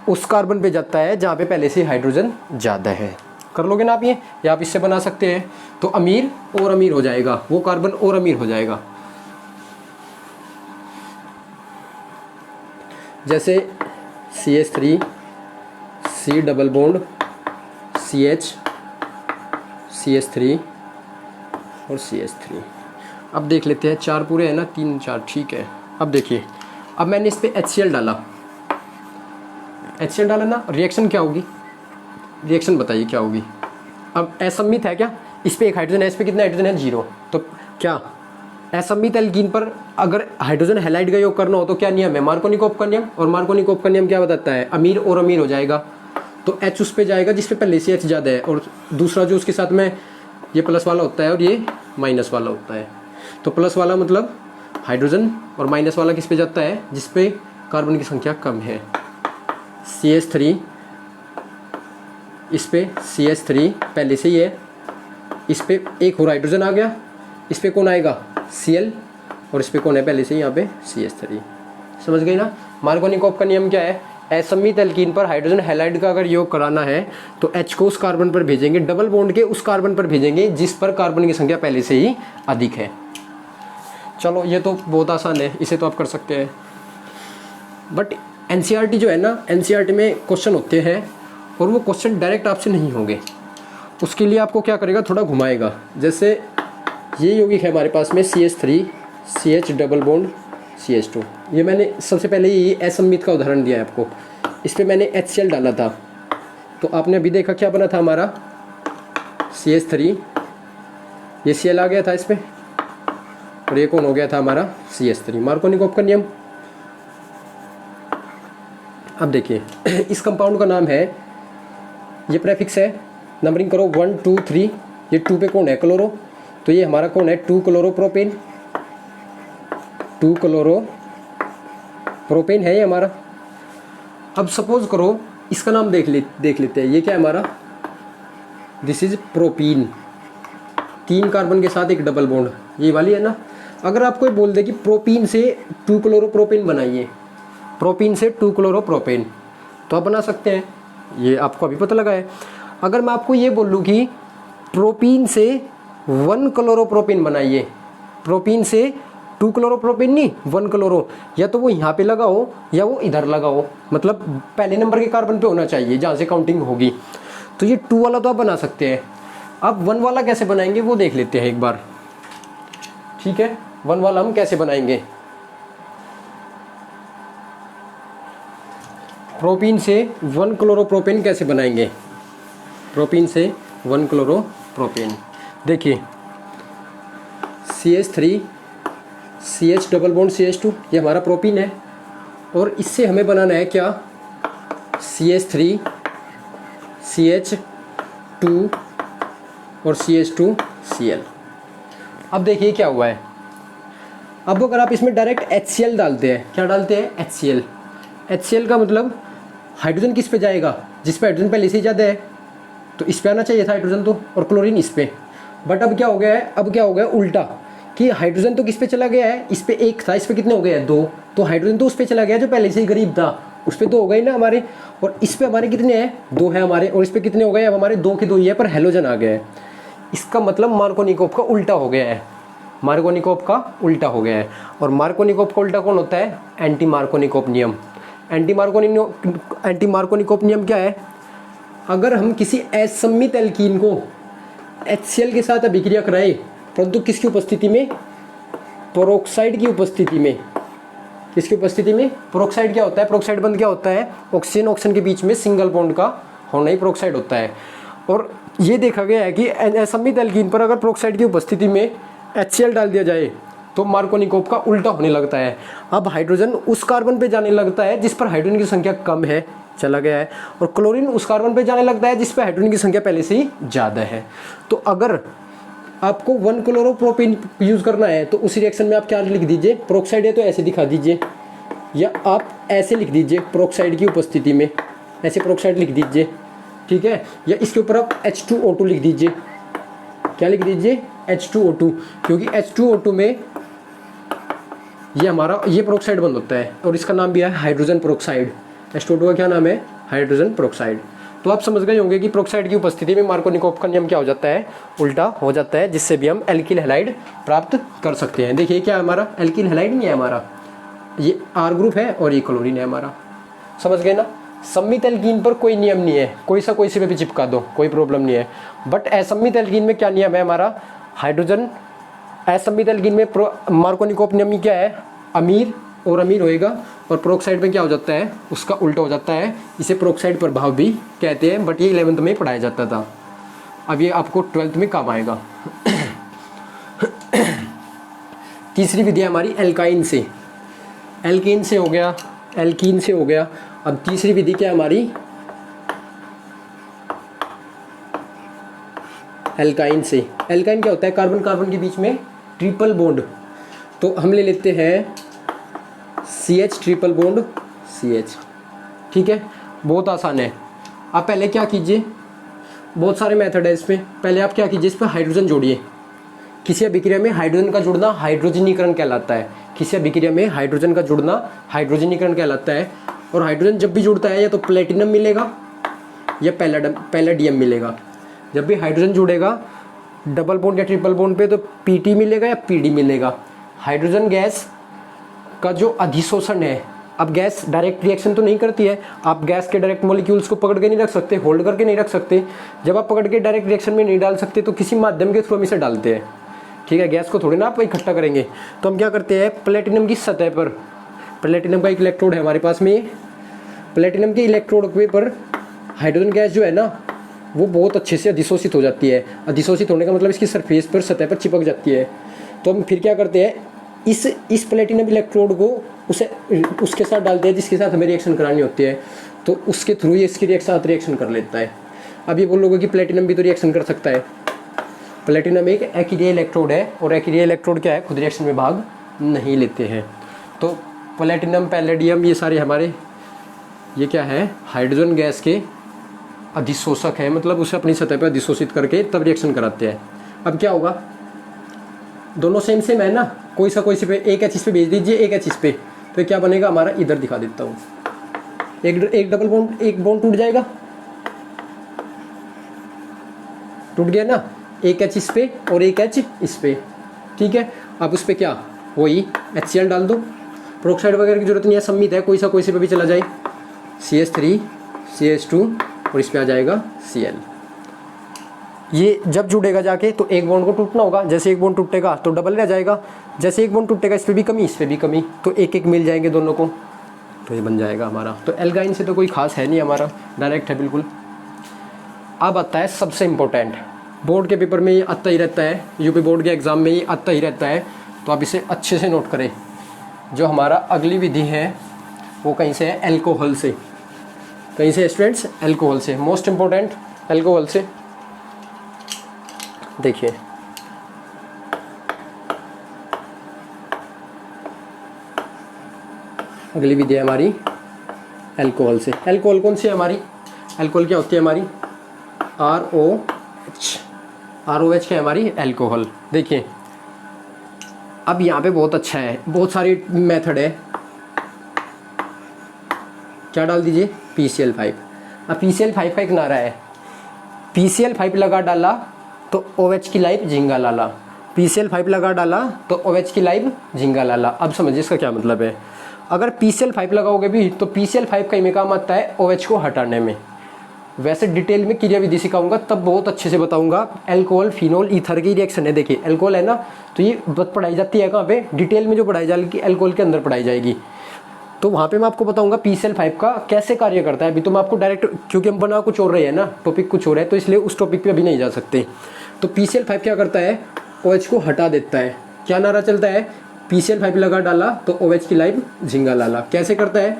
उस कार्बन पे जाता है जहाँ पे पहले से हाइड्रोजन ज़्यादा है। कर लोगे ना आप ये, या आप इससे बना सकते हैं। तो अमीर और अमीर हो जाएगा, वो कार्बन और अमीर हो जाएगा। जैसे CH3 C double bond CH CH3 और CH3। अब देख लेते हैं, 4 पूरे हैं ना, 3 4 ठीक है। अब देखिए, अब मैंने इस पे HCl डाला ना, रिएक्शन क्या होगी, रिएक्शन बताइए क्या होगी। अब असम्मित है क्या, इस पे 1 हाइड्रोजन है, इस पे कितना हाइड्रोजन है, 0। तो क्या असम्मित एल्कीन पर अगर हाइड्रोजन हैलाइड का योग करना हो तो क्या नियम है, मार्कोनिकॉफ का नियम। और मार्कोनिकॉफ का नियम क्या बताता है, अमीर और अमीर हो जाएगा। तो H उस पे जाएगा जिस पे पहले से H ज़्यादा है, और दूसरा जो उसके साथ में ये प्लस वाला होता है और ये माइनस वाला होता है। तो प्लस वाला मतलब हाइड्रोजन, और माइनस वाला किस पे जाता है, जिस पे कार्बन की संख्या कम है। CH3 इस पे CH3 पहले से ही है, इस पे एक और हाइड्रोजन आ गया, इस पे कौन आएगा Cl, और इस पे कौन है पहले से यहाँ पे CH3। समझ गई ना। मार्कोनिकोव का नियम क्या है, असममित एल्कीन पर हाइड्रोजन हैलाइड का अगर योग कराना है तो H को उस कार्बन पर भेजेंगे, डबल बॉन्ड के उस कार्बन पर भेजेंगे जिस पर कार्बन की संख्या पहले से ही अधिक है। चलो ये तो बहुत आसान है, इसे तो आप कर सकते हैं। बट NCERT जो है ना, NCERT में क्वेश्चन होते हैं और वो क्वेश्चन डायरेक्ट आपसे नहीं होंगे, उसके लिए आपको क्या करेगा, थोड़ा घुमाएगा। जैसे ये यौगिक है हमारे पास में CH3 CH double bond CH2, ये मैंने सबसे पहले ये असममित का उदाहरण दिया है आपको। इस पर मैंने HCl डाला था तो आपने अभी देखा क्या बना था हमारा CH3, ये Cl आ गया था इस पर, और ये कौन हो गया था हमारा CH3। मार्कोनिकोव का नियम। अब देखिए इस कंपाउंड का नाम है, ये प्रेफिक्स है, नंबरिंग करो 1 2 3, ये 2 पे कौन है क्लोरो, तो ये हमारा कौन है 2 क्लोरोप्रोपेन, 2 क्लोरोप्रोपेन है ये हमारा। अब सपोज करो इसका नाम देख लेते हैं, ये क्या है हमारा, दिस इज प्रोपीन, 3 कार्बन के साथ एक डबल बॉन्ड, ये वाली है ना। अगर आपको ये बोल दे कि प्रोपीन से 2 क्लोरोप्रोपेन बनाइए, प्रोपीन से 2 क्लोरोप्रोपेन, तो आप बना सकते हैं, ये आपको अभी पता लगा है। अगर मैं आपको ये बोलूँ कि प्रोपीन से 1 क्लोरोप्रोपेन बनाइए, प्रोपीन से 2 क्लोरोप्रोपेन नहीं 1 क्लोरो, या तो वो यहाँ पे लगाओ या वो इधर लगाओ, मतलब पहले नंबर के कार्बन पे होना चाहिए जहाँ से काउंटिंग होगी। तो ये 2 वाला तो आप बना सकते हैं। अब 1 वाला कैसे बनाएंगे वो देख लेते हैं एक बार, ठीक है। 1 वाला हम कैसे बनाएंगे, प्रोपीन से 1 क्लोरोप्रोपेन कैसे बनाएंगे, प्रोपीन से 1 क्लोरोप्रोपेन। देखिए CH3 CH double bond CH2, ये हमारा प्रोपीन है, और इससे हमें बनाना है क्या, CH3 CH2 और CH2 Cl। अब देखिए क्या हुआ है, अब अगर आप इसमें डायरेक्ट HCl डालते हैं, क्या डालते हैं HCl, HCl का मतलब हाइड्रोजन किस पे जाएगा, जिस पे हाइड्रोजन पहले से ही ज़्यादा है, तो इस पे आना चाहिए था हाइड्रोजन तो, और क्लोरीन इस पे। बट अब क्या हो गया है, अब क्या हो गया उल्टा, कि हाइड्रोजन तो किस पे चला गया है, इस पे 1 था, इस पे कितने हो गए हैं 2, तो हाइड्रोजन तो उस पे चला गया जो पहले से ही गरीब था, उस पे 2 हो गए ना हमारे, और इस पे हमारे कितने हैं 2 है हमारे, और इस पे कितने हो गए, अब हमारे 2 के 2 ही है, पर हेलोजन आ गया है। इसका मतलब मार्कोनिकोव का उल्टा हो गया है, मार्कोनिकोव का उल्टा हो गया है। और मार्कोनिकोव का उल्टा कौन होता है, एंटी मार्कोनिकोव नियम। एंटी मार्कोनिकोव नियम क्या है, अगर हम किसी असममित एल्कीन को HCl के साथ अभिक्रिया कराए, परंतु किसकी उपस्थिति में, पेरोक्साइड की उपस्थिति में, किसकी उपस्थिति में, पेरोक्साइड क्या होता है, पेरोक्साइड बंद क्या होता है, ऑक्सीजन के बीच में सिंगल बॉन्ड का होना ही पेरोक्साइड होता है। और ये देखा गया है कि असममित एल्कीन पर अगर पेरोक्साइड की उपस्थिति में HCl डाल दिया जाए तो मार्कोनिकोव का उल्टा होने लगता है। अब हाइड्रोजन उस कार्बन पे जाने लगता है जिस पर हाइड्रोजन की संख्या कम है, चला गया है, और क्लोरीन उस कार्बन पे जाने लगता है जिस पर हाइड्रोजन की संख्या पहले से ही ज़्यादा है। तो अगर आपको 1 क्लोरोप्रोपेन यूज़ करना है तो उस रिएक्शन में आप क्या लिख दीजिए, पेरोक्साइड है तो ऐसे दिखा दीजिए, या आप ऐसे लिख दीजिए पेरोक्साइड की उपस्थिति में, ऐसे पेरोक्साइड लिख दीजिए, ठीक है। या इसके ऊपर आप H2O2 लिख दीजिए, क्या लिख दीजिए H2O2, क्योंकि H2O2 में ये हमारा ये पेरोक्साइड बंद होता है, और इसका नाम भी है हाइड्रोजन पेरोक्साइड। H2O2 का क्या नाम है, हाइड्रोजन पेरोक्साइड। तो आप समझ गए होंगे कि पेरोक्साइड की उपस्थिति में मार्कोनिकोव का नियम क्या हो जाता है, उल्टा हो जाता है, जिससे भी हम एल्किल हैलाइड प्राप्त कर सकते हैं। देखिए क्या हमारा एल्किल हैलाइड नहीं है हमारा, ये R ग्रुप है और ये क्लोरीन है हमारा। समझ गए ना। सम्मित एल्कीन पर कोई नियम नहीं है, कोई सा कोई से भी चिपका दो, कोई प्रॉब्लम नहीं है। बट असम्मित एल्कीन में क्या नियम है हमारा, हाइड्रोजन असम्मित एल्कीन में मार्कोनिकोव नियम क्या है, अमीर और अमीर होएगा, और पेरोक्साइड में क्या हो जाता है, उसका उल्टा हो जाता है। इसे पेरोक्साइड प्रभाव भी कहते हैं, बट ये 11th में पढ़ाया जाता था, अब ये आपको 12th में काम आएगा। तीसरी विधि हमारी एल्काइन से, एल्कीन से हो गया, एल्कीन से हो गया। अब तीसरी विधि क्या है हमारी, एल्काइन से। एल्काइन क्या होता है, कार्बन कार्बन के बीच में ट्रिपल बॉन्ड, तो हम ले लेते हैं CH ट्रिपल बॉन्ड CH, ठीक है, बहुत आसान है। आप पहले क्या कीजिए, बहुत सारे मेथड है इसमें। पहले आप क्या कीजिए, इस पर हाइड्रोजन जोड़िए। किसी अभिक्रिया में हाइड्रोजन का जुड़ना हाइड्रोजनीकरण कहलाता है। किसी अभिक्रिया में हाइड्रोजन का जुड़ना हाइड्रोजनीकरण कहलाता है। और हाइड्रोजन जब भी जुड़ता है या तो प्लेटिनम मिलेगा या पैलेडियम मिलेगा। जब भी हाइड्रोजन जुड़ेगा डबल बॉन्ड या ट्रिपल बॉन्ड पे तो पीटी मिलेगा या पीडी मिलेगा। हाइड्रोजन गैस का जो अधिशोषण है, अब गैस डायरेक्ट रिएक्शन तो नहीं करती है, आप गैस के डायरेक्ट मॉलिक्यूल्स को पकड़ के नहीं रख सकते, होल्ड करके नहीं रख सकते। जब आप पकड़ के डायरेक्ट रिएक्शन में नहीं डाल सकते तो किसी माध्यम के थ्रू हम इसे डालते हैं, ठीक है। गैस को थोड़ी ना आप इकट्ठा करेंगे। तो हम क्या करते हैं, प्लेटिनम की सतह पर, प्लेटिनम का एक इलेक्ट्रोड है हमारे पास में, प्लेटिनम के इलेक्ट्रोड पर हाइड्रोजन गैस जो है ना वो बहुत अच्छे से अधिशोषित हो जाती है। अधिशोषित होने का मतलब इसकी सरफेस पर, सतह पर चिपक जाती है। तो हम फिर क्या करते हैं, इस प्लेटिनम इलेक्ट्रोड को उसके साथ डालते हैं जिसके साथ हमें रिएक्शन करानी होती है। तो उसके थ्रू ये इसकी साथ रिएक्शन कर लेता है। अब ये बोलोगे कि प्लेटिनम भी तो रिएक्शन कर सकता है। प्लेटिनम एक एक्रिया इलेक्ट्रोड है और एक्रिया इलेक्ट्रोड क्या है, खुद रिएक्शन में भाग नहीं लेते हैं। तो प्लेटिनम, पैलेडियम ये सारे हमारे, ये क्या है, हाइड्रोजन गैस के अधिशोषक है, मतलब उसे अपनी सतह पर अधिशोषित करके तब रिएक्शन कराते हैं। अब क्या होगा, दोनों सेम है ना, कोई सा पे एक एच इस पे भेज दीजिए, एक एच इस पे, तो क्या बनेगा हमारा, इधर दिखा देता हूँ, एक डबल बॉन्ड, एक बॉन्ड टूट जाएगा, टूट गया ना, एक एच इस पे और एक एच इस पे, ठीक है। अब उस पे क्या, वही HCl डाल दो, प्रोक्साइड वगैरह की जरूरत नहीं है, सम्मित है, कोई सा पे भी चला जाए, CH3 CH2 और इस पे आ जाएगा Cl। ये जब जुड़ेगा जाके तो एक बॉन्ड को टूटना होगा, जैसे एक बॉन्ड टूटेगा तो डबल रह जाएगा, जैसे एक बॉन्ड टूटेगा इस पे भी कमी, इस पे भी कमी, तो एक एक मिल जाएंगे दोनों को, तो ये बन जाएगा हमारा। तो एल्गाइन से तो कोई खास है नहीं हमारा, डायरेक्ट है बिल्कुल। अब आता है सबसे इम्पोर्टेंट, बोर्ड के पेपर में ये आता ही रहता है, यूपी बोर्ड के एग्ज़ाम में ये आता ही रहता है, तो आप इसे अच्छे से नोट करें। जो हमारा अगली विधि है वो कहीं से है, एल्कोहल से। कहीं से स्टूडेंट्स, एल्कोहल से, मोस्ट इम्पोर्टेंट एल्कोहल से। देखिए अगली विधि है हमारी एल्कोहल से। एल्कोहल कौन सी है हमारी, एल्कोहल क्या होती है हमारी, ROH क्या है हमारी, एल्कोहल। देखिए अब यहाँ पे बहुत अच्छा है, बहुत सारी मेथड है, क्या डाल दीजिए, PCl5। अब PCl5 का एक नारा है, PCl5 लगा डाला तो OH की लाइफ झिंगा लाला, PCl5 लगा डाला तो OH की लाइफ झिंगा लाला। अब समझिए इसका क्या मतलब है। अगर PCl5 लगाओगे भी तो PCl5 कहीं में काम आता है OH को हटाने में। वैसे डिटेल में क्रिया विधि सिखाऊंगा तब बहुत अच्छे से बताऊंगा। एल्कोहल फिनोल ईथर की रिएक्शन है, देखिए एल्कोहल है ना, तो ये पढ़ाई जाती है कहाँ पे, डिटेल में जो पढ़ाई जाएगी एल्कोहल के अंदर पढ़ाई जाएगी, तो वहाँ पे मैं आपको बताऊंगा PCl5 का कैसे कार्य करता है। अभी तो मैं आपको डायरेक्ट, क्योंकि हम बना कुछ और रहे हैं ना, टॉपिक कुछ और है, तो इसलिए उस टॉपिक पे अभी नहीं जा सकते। तो PCl5 क्या करता है, OH को हटा देता है। क्या नारा चलता है, PCl5 लगा डाला तो OH की लाइफ झिंगा लाला। कैसे करता है,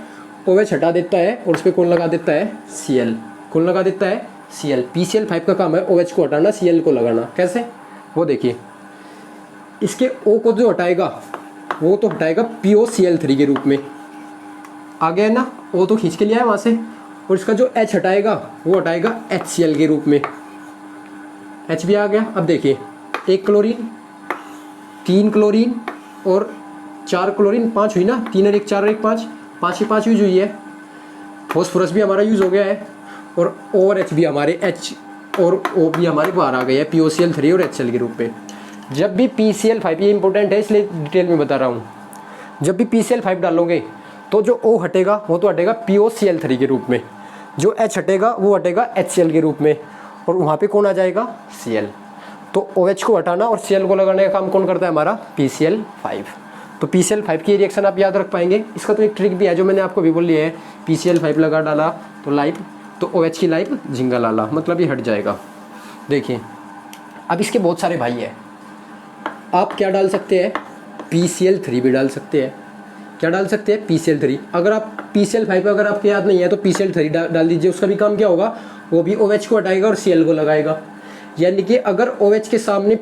OH हटा देता है और उस पर कौन लगा देता है, Cl। कौन लगा देता है, Cl। PCl5 का काम है OH को हटाना, Cl को लगाना। कैसे, वो देखिए, इसके O को जो हटाएगा वो तो हटाएगा POCl3 के रूप में, आ गया ना, O तो खींच के लिया है वहाँ से, और इसका जो H हटाएगा वो हटाएगा HCl के रूप में, H भी आ गया। अब देखिए, 1 क्लोरीन, 3 क्लोरीन और 4 क्लोरीन, 5 हुई ना, 3 और 1 4 और 1 5, 5 की 5 यूज हुई है। फॉस्फोरस भी हमारा यूज हो गया है, और O और H भी हमारे, H और O भी हमारे बाहर आ गए हैं POCl3 और HCl के रूप में। जब भी PCl5, ये इंपॉर्टेंट है इसलिए डिटेल में बता रहा हूँ, जब भी PCl5 डालोगे तो जो O हटेगा वो तो हटेगा POCl3 के रूप में, जो H हटेगा वो हटेगा HCl के रूप में, और वहाँ पे कौन आ जाएगा, Cl। तो OH को हटाना और Cl को लगाने का काम कौन करता है हमारा, PCl5। तो PCl5 की रिएक्शन आप याद रख पाएंगे। इसका तो एक ट्रिक भी है जो मैंने आपको भी बोल लिया है, PCl5 लगा डाला तो लाइफ, तो OH की लाइफ झिंगा लाला, मतलब ये हट जाएगा। देखिए अब इसके बहुत सारे भाई हैं, आप क्या डाल सकते हैं, PCl3 भी डाल सकते हैं। क्या डाल सकते हैं, PCl3। अगर आप PCl5 अगर आपको याद नहीं है तो PCl3 डाल दीजिए। उसका भी काम क्या होगा, वो भी OH को हटाएगा और Cl को लगाएगा। यानी कि अगर OH के सामने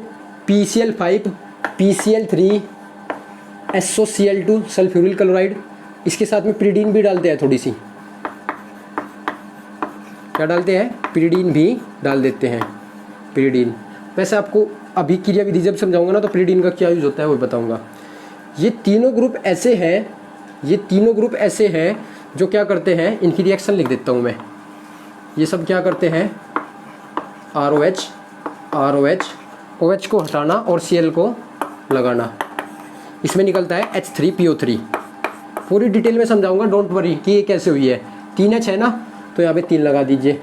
PCl5, PCl3, SOCl2 sulphuryl chloride, इसके साथ में प्रीडीन भी डालते हैं थोड़ी सी, क्या डालते हैं, पिरिडीन भी डाल देते हैं, पिरिडीन। वैसे आपको अभिक्रिया विधि जब समझाऊंगा ना तो पिरिडीन का क्या यूज होता है वो बताऊंगा। ये तीनों ग्रुप ऐसे हैं, ये तीनों ग्रुप ऐसे हैं जो क्या करते हैं, इनकी रिएक्शन लिख देता हूँ मैं। ये सब क्या करते हैं, ROH, OH को हटाना और Cl को लगाना, इसमें निकलता है H3PO3। पूरी डिटेल में समझाऊंगा, डोंट वरी कि ये कैसे हुई है। 3H है ना, तो यहाँ पे 3 लगा दीजिए,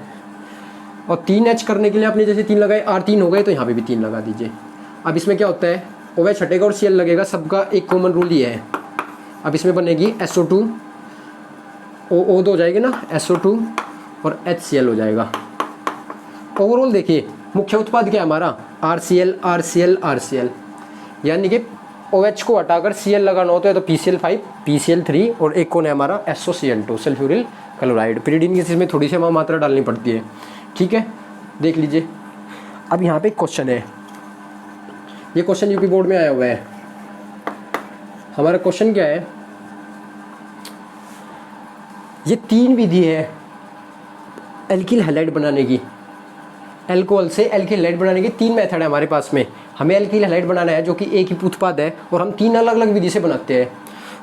और 3H करने के लिए आपने जैसे 3 लगाए, R3 हो गए तो यहाँ पे भी 3 लगा दीजिए। अब इसमें क्या होता है, OH हटेगा और Cl लगेगा, सबका एक कॉमन रूल ये है। अब इसमें बनेगी SO2, O2 हो जाएगी ना, SO2 और HCl हो जाएगा। ओवरऑल देखिए मुख्य उत्पाद क्या है हमारा, RCl, यानी कि OH को हटाकर Cl लगाना होता है तो PCl5, PCl3 और एक कौन है हमारा, SOCl2, सल्फ्यूरिल क्लोराइड। पिरिडीन की चीज़ में थोड़ी सी हमें मात्रा डालनी पड़ती है, ठीक है, देख लीजिए। अब यहाँ पे क्वेश्चन है, ये क्वेश्चन यूपी बोर्ड में आया हुआ है। हमारा क्वेश्चन क्या है, ये 3 विधि है एल्किल हैलाइड बनाने की, एल्कोहल से एल्किल हैलाइड बनाने की 3 मेथड है हमारे पास में। हमें एल्किल हैलाइड बनाना है जो कि एक ही उत्पाद है और हम 3 अलग अलग विधि से बनाते हैं।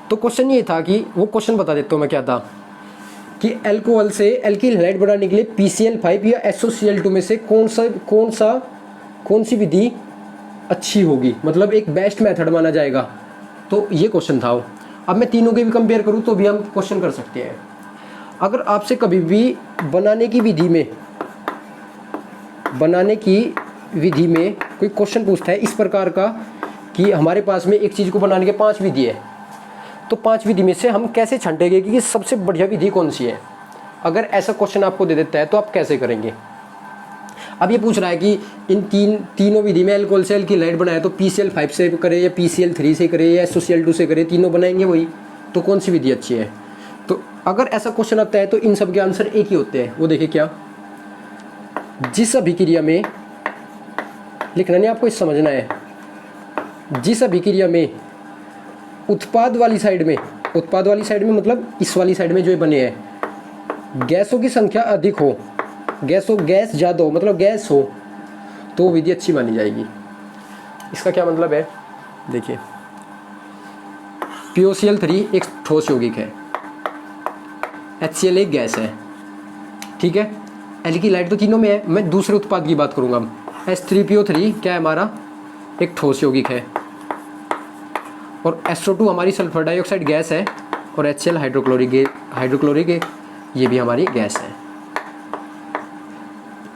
तो क्वेश्चन ये था कि, वो क्वेश्चन बता देता हूँ मैं क्या था, कि एल्कोहल से एल्किल हैलाइड बनाने के लिए PCl5 या SOCl2 में से कौन सी विधि अच्छी होगी, मतलब एक बेस्ट मेथड माना जाएगा। तो ये क्वेश्चन था वो। अब मैं तीनों के भी कंपेयर करूँ तो भी हम क्वेश्चन कर सकते हैं। अगर आपसे कभी भी बनाने की विधि में कोई क्वेश्चन पूछता है इस प्रकार का कि हमारे पास में एक चीज़ को बनाने के 5 विधि है, तो 5 विधि में से हम कैसे छांटेंगे कि सबसे बढ़िया विधि कौन सी है। अगर ऐसा क्वेश्चन आपको दे देता है तो आप कैसे करेंगे। अब ये पूछ रहा है कि इन तीनों विधि में एल्कोहल से एल्किल हैलाइड बनाया तो PCl5 से करे या PCl3 से करे या SOCl2 से करे, तीनों बनाएंगे वही, तो कौन सी विधि अच्छी है। तो अगर ऐसा क्वेश्चन आता है तो इन सब के आंसर एक ही होते हैं। वो देखिए क्या, जिस अभिक्रिया में, लिखना नहीं आपको, इस समझना है, जिस अभिक्रिया में उत्पाद वाली साइड में मतलब इस वाली साइड में जो बने हैं, गैसों की संख्या अधिक हो, गैस ज़्यादा हो, मतलब गैस हो, तो विधि अच्छी मानी जाएगी। इसका क्या मतलब है, देखिए POCl3 एक ठोस यौगिक है, HCl एक गैस है, ठीक है। एल्किल हैलाइड तो तीनों में है, मैं दूसरे उत्पाद की बात करूंगा। H3PO3 क्या है हमारा, एक ठोस यौगिक है, और SO2 हमारी सल्फर डाइऑक्साइड गैस है, और HCl हाइड्रोक्लोरिक ये भी हमारी गैस है।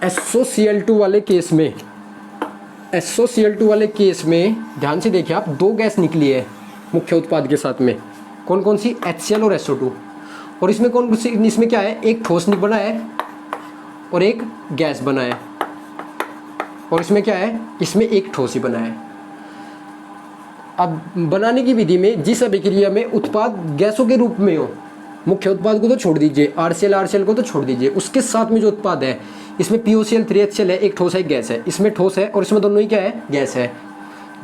SOCl2 वाले केस में ध्यान से देखिए आप, 2 गैस निकली है मुख्य उत्पाद के साथ में, कौन कौन सी, HCl और SO2। और इसमें क्या है, एक ठोस बना है और एक गैस बना है, और इसमें क्या है, इसमें एक ठोस ही बना है। अब बनाने की विधि में जिस अभिक्रिया में उत्पाद गैसों के रूप में हो, मुख्य उत्पाद को तो छोड़ दीजिए, RCl को तो छोड़ दीजिए, उसके साथ में जो उत्पाद है, इसमें POCl3 HCl है, एक ठोस है एक गैस है, इसमें ठोस है और इसमें दोनों ही क्या है, गैस है।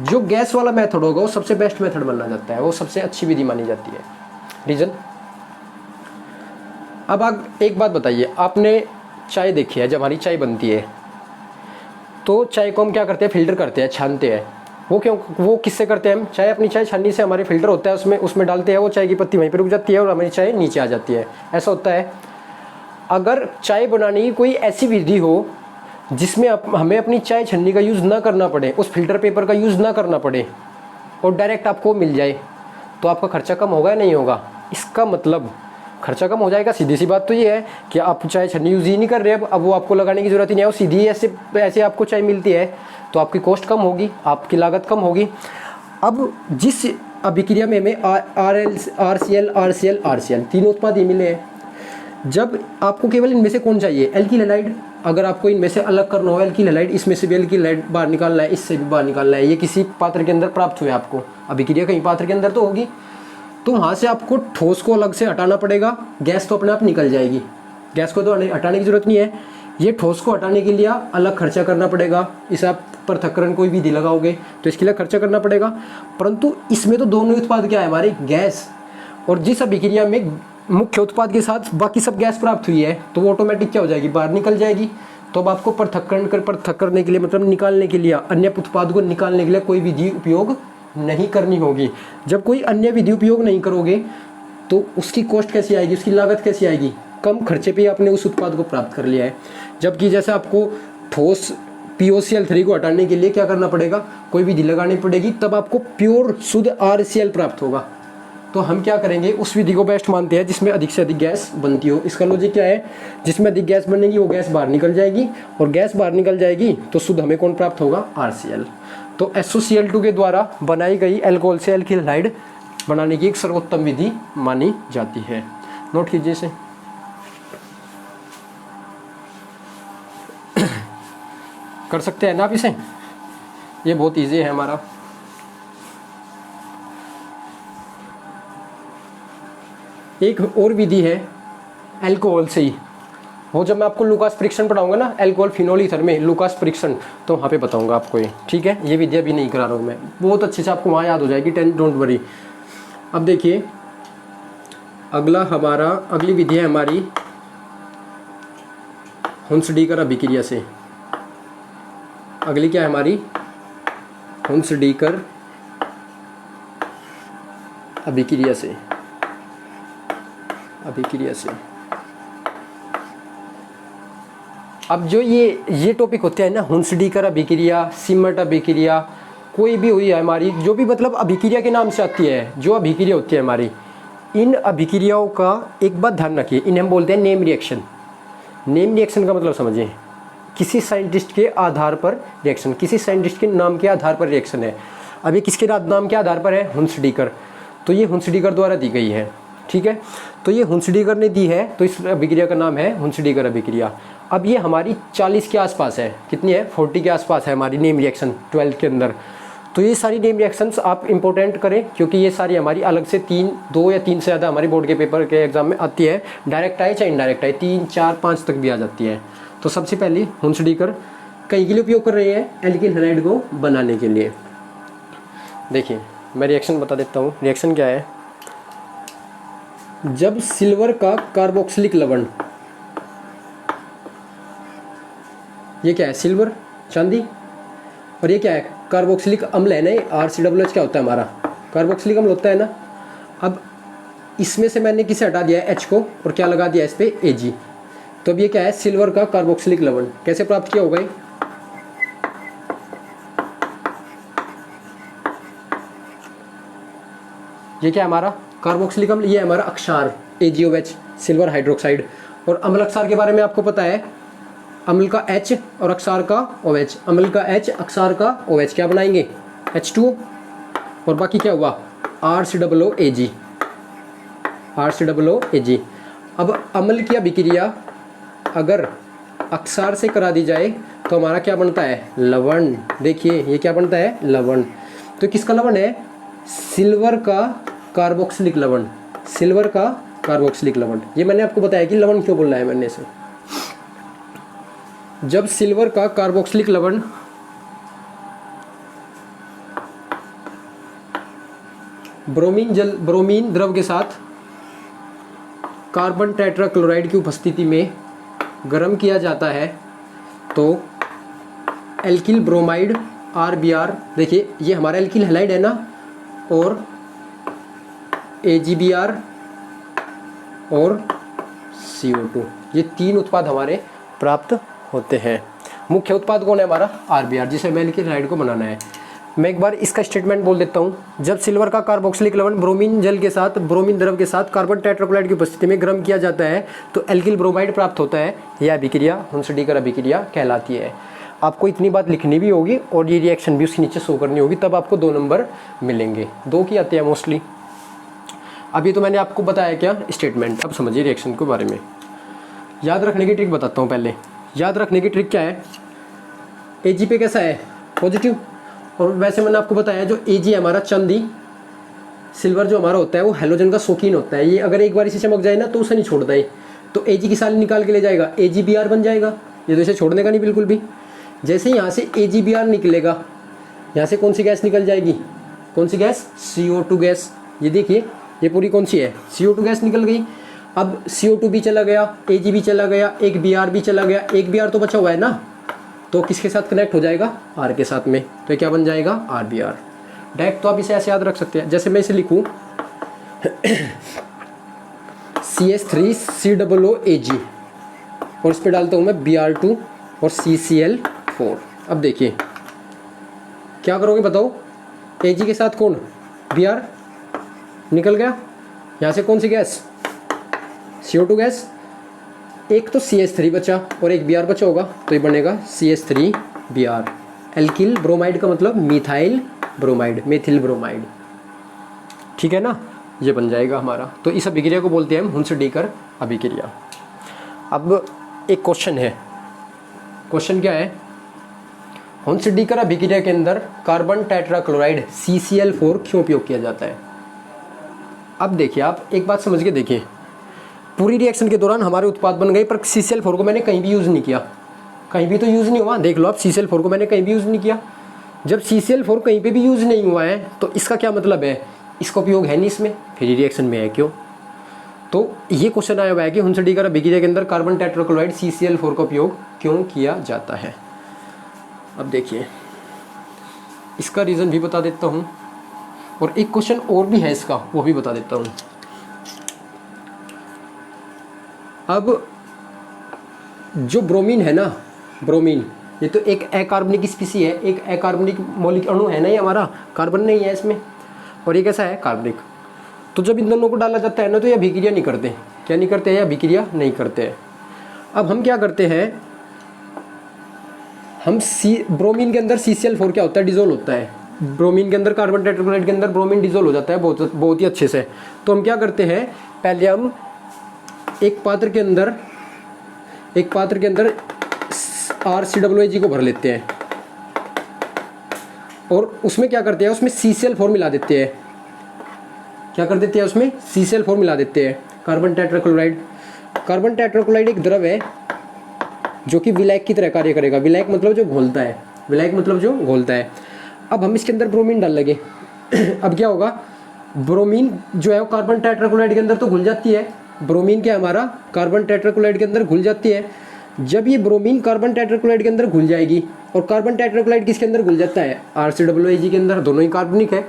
जो गैस वाला मेथड होगा वो सबसे बेस्ट मेथड माना जाता है, वो सबसे अच्छी विधि मानी जाती है। रीजन, अब आप एक बात बताइए, आपने चाय देखी है, जब हमारी चाय बनती है तो चाय को हम क्या करते हैं, फिल्टर करते हैं, छानते हैं। वो किससे करते हैं हम, अपनी चाय छाननी से हमारे फिल्टर होता है, उसमें डालते हैं, वो चाय की पत्ती वहीं पर रुक जाती है और हमारी चाय नीचे आ जाती है, ऐसा होता है। अगर चाय बनाने की कोई ऐसी विधि हो जिसमें हमें अपनी चाय छन्नी का यूज़ ना करना पड़े, उस फिल्टर पेपर का यूज़ ना करना पड़े और डायरेक्ट आपको मिल जाए, तो आपका खर्चा कम होगा या नहीं होगा। इसका मतलब खर्चा कम हो जाएगा। सीधी सी बात तो ये है कि आप चाय छन्नी यूज़ ही नहीं कर रहे, अब वो आपको लगाने की ज़रूरत ही नहीं है, वो सीधी ऐसे आपको चाय मिलती है, तो आपकी कॉस्ट कम होगी, आपकी लागत कम होगी। अब जिस अभिक्रिया में हमें RCl तीनों उत्पाद ही मिले हैं, जब आपको केवल इनमें से कौन चाहिए, एल्किल हैलाइड, अगर आपको इनमें से अलग करना हो एल्किल हैलाइड, इसमें से भी एल्किल हैलाइड बाहर निकालना है, इससे भी बाहर निकालना है, ये किसी पात्र के अंदर प्राप्त हुए आपको, अभिक्रिया कहीं पात्र के अंदर तो होगी, तो वहाँ से आपको ठोस को अलग से हटाना पड़ेगा, गैस तो अपने आप निकल जाएगी, गैस को तो हटाने की ज़रूरत नहीं है। ये ठोस को हटाने के लिए अलग खर्चा करना पड़ेगा, इसे आप पृथक्करण कोई विधि लगाओगे तो इसके लिए खर्चा करना पड़ेगा। परंतु इसमें तो दोनों उत्पाद क्या है हमारे, गैस। और जिस अभिक्रिया में मुख्य उत्पाद के साथ बाकी सब गैस प्राप्त हुई है तो वो ऑटोमेटिक क्या हो जाएगी, बाहर निकल जाएगी। तो अब आपको पृथक करने के लिए मतलब निकालने के लिए, अन्य उत्पाद को निकालने के लिए कोई विधि उपयोग नहीं करनी होगी। जब कोई अन्य विधि उपयोग नहीं करोगे तो उसकी कॉस्ट कैसी आएगी, उसकी लागत कैसी आएगी, कम खर्चे पे आपने उस उत्पाद को प्राप्त कर लिया है। जबकि जैसे आपको ठोस POCl3 को हटाने के लिए क्या करना पड़ेगा, कोई विधि लगानी पड़ेगी, तब आपको प्योर शुद्ध RCl प्राप्त होगा। तो हम क्या करेंगे, उस विधि को बेस्ट मानते हैं जिसमें अधिक से अधिक गैस बनती हो। इसका लॉजिक क्या है, जिसमें अधिक गैस बनेगी वो गैस बाहर निकल जाएगी, और गैस बाहर निकल जाएगी तो शुद्ध हमें कौन प्राप्त होगा, RCl। तो SOCl2 के द्वारा बनाई गई अल्कोहल से एल्किल हैलाइड बनाने की एक सर्वोत्तम विधि मानी जाती है। नोट कीजिए इसे। कर सकते हैं ना आप इसे, ये बहुत इजी है हमारा। एक और विधि है अल्कोहल से ही, वो जब मैं आपको लुकास परीक्षण पढ़ाऊंगा ना, अल्कोहल फिनोल ईथर में लुकास परीक्षण, तो वहाँ पे बताऊंगा आपको ये, ठीक है। ये विधि अभी नहीं करा रहा हूँ मैं, बहुत अच्छे से आपको वहाँ याद हो जाएगी, डोंट वरी। अब देखिए अगली विधि है हमारी हुंसडीकर अभिक्रिया से। अगली क्या है हमारी, हुंसडीकर अभिक्रिया से। अब जो ये टॉपिक होते हैं ना, हुंसडीकर अभिक्रिया, सिमट अभिक्रिया, कोई भी हुई है हमारी, जो भी मतलब अभिक्रिया के नाम से आती है, जो अभिक्रिया होती है हमारी, इन अभिक्रियाओं का एक बात ध्यान रखिए, इन्हें हम बोलते हैं नेम रिएक्शन। नेम रिएक्शन का मतलब समझिए, किसी साइंटिस्ट के आधार पर रिएक्शन, किसी साइंटिस्ट के नाम के आधार पर रिएक्शन है। अब ये किसके नाम के आधार पर है, हुंसडीकर, तो ये हुंसडीकर द्वारा दी गई है, ठीक है। तो ये हुंसडीकर ने दी है, तो इस अभिक्रिया का नाम है हुंसडीकर अभिक्रिया। अब ये हमारी 40 के आसपास है, कितनी है, 40 के आसपास है हमारी नेम रिएक्शन 12th के अंदर। तो ये सारी नेम रिएक्शंस आप इंपॉर्टेंट करें, क्योंकि ये सारी हमारी अलग से 2 या 3 से ज़्यादा हमारी बोर्ड के पेपर के एग्जाम में आती है, डायरेक्ट आए चाहे इनडायरेक्ट आए, 3, 4, 5 तक भी आ जाती है। तो सबसे पहले हुंसडीकर कहीं के लिए उपयोग कर रहे हैं, एल्किल हैलाइड को बनाने के लिए। देखिए मैं रिएक्शन बता देता हूँ, रिएक्शन क्या है। जब सिल्वर का कार्बोक्सिलिक लवण, ये क्या है, सिल्वर चांदी, और ये क्या है, कार्बोक्सिलिक अम्ल है ना, RCOOH क्या होता है हमारा, कार्बोक्सिलिक अम्ल होता है ना। अब इसमें से मैंने किसे हटा दिया है, H को, और क्या लगा दिया इस पे, Ag। तो अब ये क्या है, सिल्वर का कार्बोक्सिलिक लवण। कैसे प्राप्त किया होगा ये क्या है हमारा, कार्बोक्सिलिक अम्ल, ये हमारा अक्षार AgOH, सिल्वर हाइड्रोक्साइड। और अम्ल अक्षार के बारे में आपको पता है, अम्ल का H और अक्षार का OH, अम्ल का H अक्षार का OH क्या बनाएंगे, H2O, और बाकी क्या हुआ, RCOOAg। अब अम्ल की अभिक्रिया अगर अक्षार से करा दी जाए तो हमारा क्या बनता है, लवण। देखिए ये क्या बनता है, लवण। तो किसका लवण है, सिल्वर का कार्बोक्सिलिक लवण, सिल्वर का कार्बोक्सिलिक लवण। ये मैंने आपको बताया कि लवण क्यों बोलना है मैंने इसे। जब सिल्वर का कार्बोक्सिलिक लवण ब्रोमीन द्रव के साथ कार्बन टेट्राक्लोराइड की उपस्थिति में गर्म किया जाता है तो एल्किल ब्रोमाइड RBr, देखिए ये हमारा एल्किल हैलाइड है ना, और AgBr और CO2, ये 3 उत्पाद हमारे प्राप्त होते हैं। मुख्य उत्पाद कौन है हमारा, RBr, जिसे हमें एल्किल हैलाइड को बनाना है। मैं एक बार इसका स्टेटमेंट बोल देता हूँ। जब सिल्वर का कार्बोक्सिलिक लवण ब्रोमीन द्रव के साथ कार्बन टेट्राक्लोराइड की उपस्थिति में गर्म किया जाता है तो एल्किल ब्रोमाइड प्राप्त होता है। यह अभिक्रिया हुंसडीकर अभिक्रिया कहलाती है। आपको इतनी बात लिखनी भी होगी और ये रिएक्शन भी उसके नीचे शो करनी होगी, तब आपको 2 नंबर मिलेंगे। 2 की आते हैं मोस्टली। अभी तो मैंने आपको बताया क्या, स्टेटमेंट। अब समझिए रिएक्शन के बारे में। याद रखने की ट्रिक बताता हूँ पहले। याद रखने की ट्रिक क्या है, Ag पे कैसा है, पॉजिटिव। और वैसे मैंने आपको बताया जो Ag है हमारा चांदी, सिल्वर जो हमारा होता है वो हैलोजन का शौकीन होता है। ये अगर एक बार इसे चमक जाए ना तो उसे नहीं छोड़ता है, तो Ag की साली निकाल के ले जाएगा, AgBr बन जाएगा। ये तो इसे छोड़ने का नहीं बिल्कुल भी। जैसे ही यहाँ से AgBr निकलेगा, यहाँ से कौन सी गैस निकल जाएगी, कौन सी गैस, CO2 गैस। ये देखिए ये पूरी कौन सी है, CO2 गैस निकल गई। अब CO2 भी चला गया, Ag भी चला गया, एक Br भी चला गया, एक Br तो बचा हुआ है ना, तो किसके साथ कनेक्ट हो जाएगा, R के साथ में, तो क्या बन जाएगा RBr। डायरेक्ट तो आप इसे ऐसे याद रख सकते हैं, जैसे मैं इसे लिखूँ CH3COOAg और इस पर डालता हूँ मैं Br2 और CCl4। अब देखिए क्या करोगे बताओ, Ag के साथ कौन, Br निकल गया, यहाँ से कौन सी गैस, CO2 गैस, एक तो CH3 बचा और एक Br बचा होगा, तो ये बनेगा CH3Br। एल्किल ब्रोमाइड का मतलब मिथाइल ब्रोमाइड, मेथिल ब्रोमाइड, ठीक है ना, ये बन जाएगा हमारा। तो इस अभिक्रिया को बोलते हैं हम हुंस-डीकर अभिक्रिया। अब एक क्वेश्चन है, क्वेश्चन क्या है, हुंस-डीकर अभिक्रिया के अंदर कार्बन टेट्राक्लोराइड CCl4 क्यों उपयोग किया जाता है। अब देखिए आप एक बात समझ के देखिए, पूरी रिएक्शन के दौरान हमारे उत्पाद बन गए, पर CCl4 को मैंने कहीं भी यूज़ नहीं किया, कहीं भी तो यूज़ नहीं हुआ, देख लो आप, CCl4 को मैंने कहीं भी यूज़ नहीं किया। जब CCl4 कहीं पे भी यूज़ नहीं हुआ है तो इसका क्या मतलब है, इसका उपयोग है नहीं इसमें, फिर रिएक्शन में है क्यों। तो ये क्वेश्चन आया हुआ है कि हुंस-डीकर अभिक्रिया के अंदर कार्बन टेट्राक्लोराइड CCl4 का उपयोग क्यों किया जाता है। अब देखिए इसका रीज़न भी बता देता हूँ, और एक क्वेश्चन और भी है इसका, वो भी बता देता हूँ। अब जो ब्रोमीन है ना, ब्रोमीन ये तो एक अकार्बनिक स्पीसी है, एक अकार्बनिक मौलिक अणु है ना, ये हमारा कार्बन नहीं है इसमें, और ये कैसा है कार्बनिक। तो जब इन दोनों को डाला जाता है ना, तो ये अभिक्रिया नहीं करते, क्या नहीं करते हैं, अभिक्रिया नहीं करते हैं। अब हम क्या करते हैं, हम ब्रोमीन के अंदर CCl4 क्या होता है, डिजोल्व होता है, ब्रोमीन के अंदर कार्बन टेट्राक्लोराइड के अंदर ब्रोमीन डिजोल्व हो जाता है बहुत ही अच्छे से। तो हम क्या करते हैं, पहले हम एक पात्र के अंदर RCOOAg को भर लेते हैं, और उसमें क्या करते हैं, उसमें CCl4 मिला देते हैं, क्या कर देते हैं, उसमें CCl4 मिला देते हैं, कार्बन टेट्राक्लोराइड। कार्बन टेट्राक्लोराइड एक द्रव है जो कि विलायक की तरह कार्य करेगा, विलायक मतलब जो घोलता है, विलायक मतलब जो घोलता है। अब हम इसके अंदर ब्रोमीन डाल लगे अब क्या होगा, ब्रोमीन जो है वो कार्बन टेट्राक्लोराइड के अंदर तो घुल जाती है, ब्रोमीन क्या हमारा कार्बन टेट्राक्लोराइड के अंदर घुल जाती है। जब ये ब्रोमीन कार्बन टेट्राक्लोराइड के अंदर घुल जाएगी, और कार्बन टेट्राक्लोराइड किसके अंदर घुल जाता है, RCOOAg के अंदर, दोनों ही कार्बनिक है।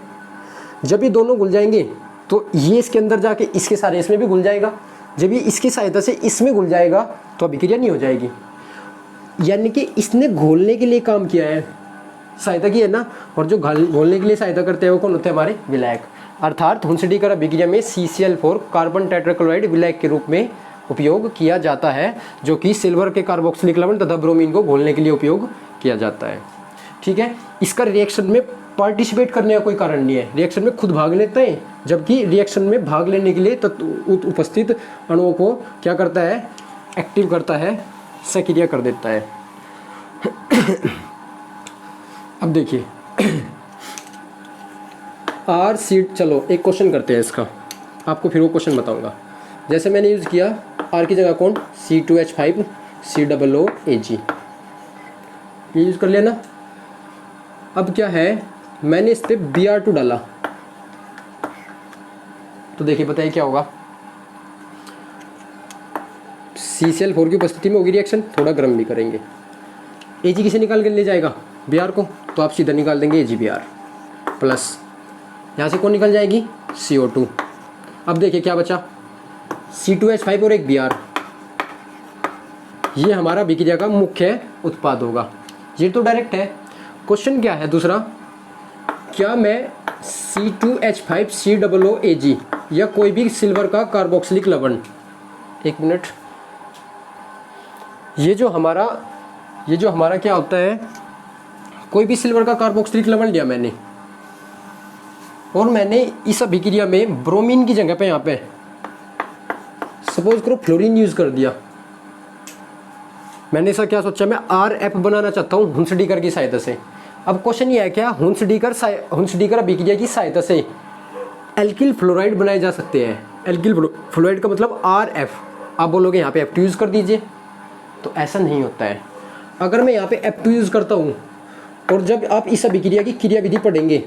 जब ये दोनों घुल जाएंगे तो ये इसके अंदर जाके इसके सारे इसमें भी घुल जाएगा, जब ये इसकी सहायता से इसमें घुल जाएगा तो अभिक्रिया नहीं हो जाएगी। यानी कि इसने घोलने के लिए काम किया है, सहायता की है ना, और जो घोलने के लिए सहायता करते हैं वो कौन होते हैं, हमारे विलायक। अर्थात हुंस-डीकर अभिक्रिया में CCl4 कार्बन टेट्राक्लोराइड विलायक के रूप में उपयोग किया जाता है, जो कि सिल्वर के कार्बोक्सिलिक लवण तथा ब्रोमीन को घोलने के लिए उपयोग किया जाता है। ठीक है, इसका रिएक्शन में पार्टिसिपेट करने का कोई कारण नहीं है, रिएक्शन में खुद भाग लेते हैं, जबकि रिएक्शन में भाग लेने के लिए उपस्थित अणुओं को क्या करता है, एक्टिव करता है, सक्रिय कर देता है। अब देखिए चलो एक क्वेश्चन करते हैं इसका, आपको फिर वो क्वेश्चन बताऊंगा। जैसे मैंने यूज़ किया R की जगह कौन, C2H5COOAg, ये यूज़ कर लिया ना। अब क्या है, मैंने इस पर Br2 डाला, तो देखिए बताइए क्या होगा, CCl4 की उपस्थिति में होगी रिएक्शन, थोड़ा गर्म भी करेंगे। Ag किसे निकाल के ले जाएगा, Br को, तो आप सीधा निकाल देंगे AgBr प्लस, यहाँ से कौन निकल जाएगी, CO2। अब देखिए क्या बचा, C2H5 और एक Br, ये हमारा अभिक्रिया का मुख्य उत्पाद होगा। ये तो डायरेक्ट है। क्वेश्चन क्या है दूसरा, क्या मैं C2H5COOAg या कोई भी सिल्वर का कार्बोक्सिलिक लवण, एक मिनट, ये जो हमारा क्या होता है, कोई भी सिल्वर का कार्बोक्सिलिक लवण लिया मैंने, और मैंने इस अभिक्रिया में ब्रोमीन की जगह पे यहाँ पे सपोज करो फ्लोरीन यूज़ कर दिया। मैंने ऐसा क्या सोचा, मैं RF बनाना चाहता हूँ हुंस-डीकर की सहायता से। अब क्वेश्चन ये है, क्या हुंस-डीकर अभिक्रिया की सहायता से एल्किल फ्लोराइड बनाए जा सकते हैं। एल्किल फ्लोराइड का मतलब RF, आप बोलोगे यहाँ पे F2 यूज़ कर दीजिए, तो ऐसा नहीं होता है। अगर मैं यहाँ पे F2 यूज़ करता हूँ, और जब आप इस अभिक्रिया की क्रियाविधि पढ़ेंगे,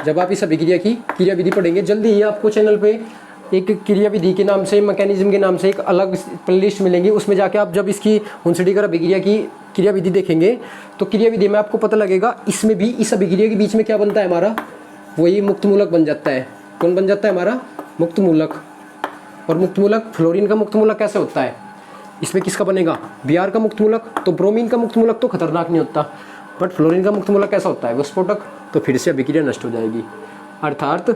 जब आप इस अभिक्रिया की क्रियाविधि पढ़ेंगे, जल्दी ही आपको चैनल पे एक क्रिया विधि के नाम से, मैकेनिज्म के नाम से एक अलग प्लेलिस्ट मिलेंगी, उसमें जाके आप जब इसकी हुंसडीकर अभिक्रिया की क्रिया विधि देखेंगे तो क्रिया विधि में आपको पता लगेगा इसमें भी इस अभिक्रिया के बीच में क्या बनता है हमारा, वही मुक्त मूलक बन जाता है। कौन बन जाता है हमारा, मुक्त मूलक। और मुक्त मूलक, फ्लोरीन का मुक्त मूलक कैसे होता है, इसमें किसका बनेगा, Br का मुक्त मूलक। तो ब्रोमीन का मुक्त मूलक तो खतरनाक नहीं होता, बट फ्लोरीन का मुक्त मूलक कैसा होता है, विस्फोटक। तो फिर से अभिक्रिया नष्ट हो जाएगी। अर्थात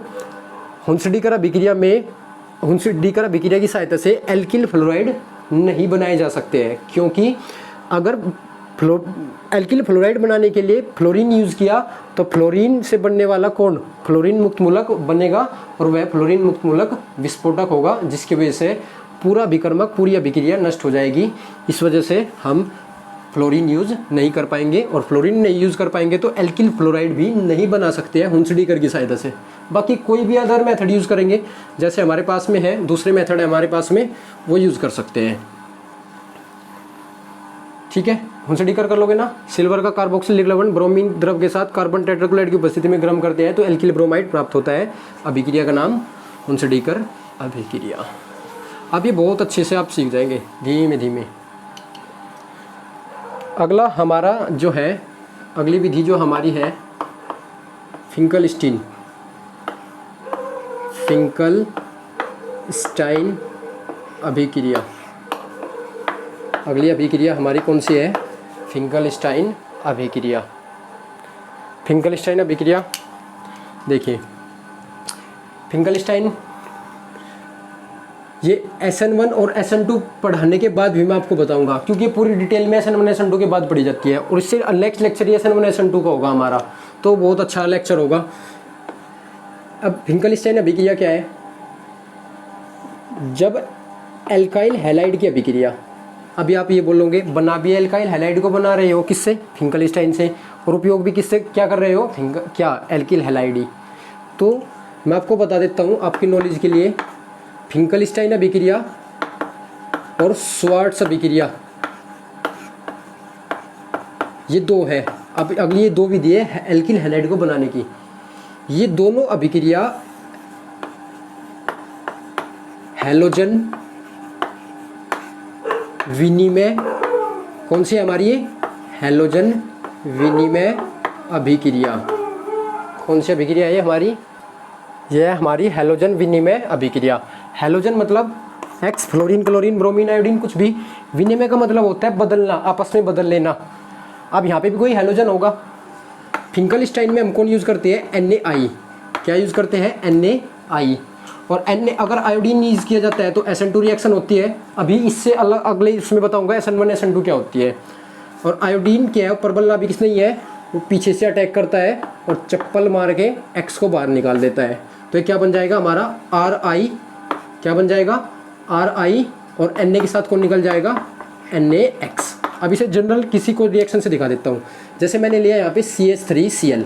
हुंसडीकर अभिक्रिया में, हुंसडीकर अभिक्रिया की सहायता से एल्किल फ्लोराइड नहीं बनाए जा सकते हैं, क्योंकि अगर एल्किल फ्लोराइड बनाने के लिए फ्लोरीन यूज़ किया तो फ्लोरीन से बनने वाला कौन, फ्लोरीन मुक्त मूलक बनेगा, और वह फ्लोरीन मुक्त मूलक विस्फोटक होगा, जिसकी वजह से पूरा अभिकर्मक, पूरी अभिक्रिया नष्ट हो जाएगी। इस वजह से हम फ्लोरीन यूज़ नहीं कर पाएंगे, और फ्लोरीन नहीं यूज़ कर पाएंगे तो एल्किल फ्लोराइड भी नहीं बना सकते हैं हुंसडीकर की सहायता से। बाकी कोई भी अदर मेथड यूज़ करेंगे, जैसे हमारे पास में है दूसरे मेथड है हमारे पास में, वो यूज़ कर सकते हैं। ठीक है, हुंसडीकर कर लोगे ना। सिल्वर का कार्बोक्सिलिक लवण ब्रोमीन द्रव के साथ कार्बन टेट्राक्लोराइड की उपस्थिति में गर्म करते हैं तो एल्किल ब्रोमाइड प्राप्त होता है। अभिक्रिया का नाम हुंसडीकर अभिक्रिया। अब ये बहुत अच्छे से आप सीख जाएंगे धीमे धीमे। अगला हमारा जो है, अगली विधि जो हमारी है फिंकलस्टीन, फिंकलस्टाइन अभिक्रिया। अगली अभिक्रिया हमारी कौन सी है, फिंकलस्टाइन अभिक्रिया। फिंकलस्टाइन अभिक्रिया देखिए, फिंकलस्टाइन ये SN1 और SN2 पढ़ाने के बाद भी मैं आपको बताऊंगा, क्योंकि पूरी डिटेल में SN1 SN2 के बाद पढ़ी जाती है, और इससे नेक्स्ट लेक्चर ही SN1 SN2 का होगा हमारा, तो बहुत अच्छा लेक्चर होगा। अब फिंकलस्टाइन अभिक्रिया क्या है, जब एल्काइल हैलाइड की अभिक्रिया, अभी आप ये बोलोगे बना भी एल्काइल हैलाइड को बना रहे हो किससे, फिंकलस्टाइन से, और उपयोग भी किससे क्या कर रहे हो, क्या एल्किल हैलाइड ही। तो मैं आपको बता देता हूँ आपकी नॉलेज के लिए, फिंकलस्टाइन अभिक्रिया और श्वार्ट्ज अभिक्रिया ये दो है। अब अगली ये दो विधि है एल्किल हैलाइड को बनाने की। ये दोनों अभिक्रिया हैलोजन विनिमय, कौन सी हमारी ये, हैलोजन विनिमय अभिक्रिया। कौन सी अभिक्रिया है हमारी, यह है हमारी हैलोजन विनिमय अभिक्रिया। हैलोजन मतलब x, fluorine, chlorine, bromine, iodine कुछ भी। विनिमय का मतलब होता है बदलना, आपस में बदल लेना। अब यहाँ पे भी कोई हैलोजन होगा। फिंकलस्टाइन में हम कौन यूज़ करते हैं, Na। क्या यूज़ करते हैं, Na। और Na अगर आयोडीन यूज़ किया जाता है तो SN2 रिएक्शन होती है। अभी इससे अलग अगले इसमें बताऊंगा SN1 SN2 क्या होती है। और आयोडीन क्या है, प्रबल नाभिक नहीं है, वो पीछे से अटैक करता है और चप्पल मार के X को बाहर निकाल देता है। तो ये क्या बन जाएगा हमारा Ri, क्या बन जाएगा Ri, और Na के साथ कौन निकल जाएगा, NaX। अब इसे जनरल किसी को रिएक्शन से दिखा देता हूँ। जैसे मैंने लिया यहाँ पे CH3Cl,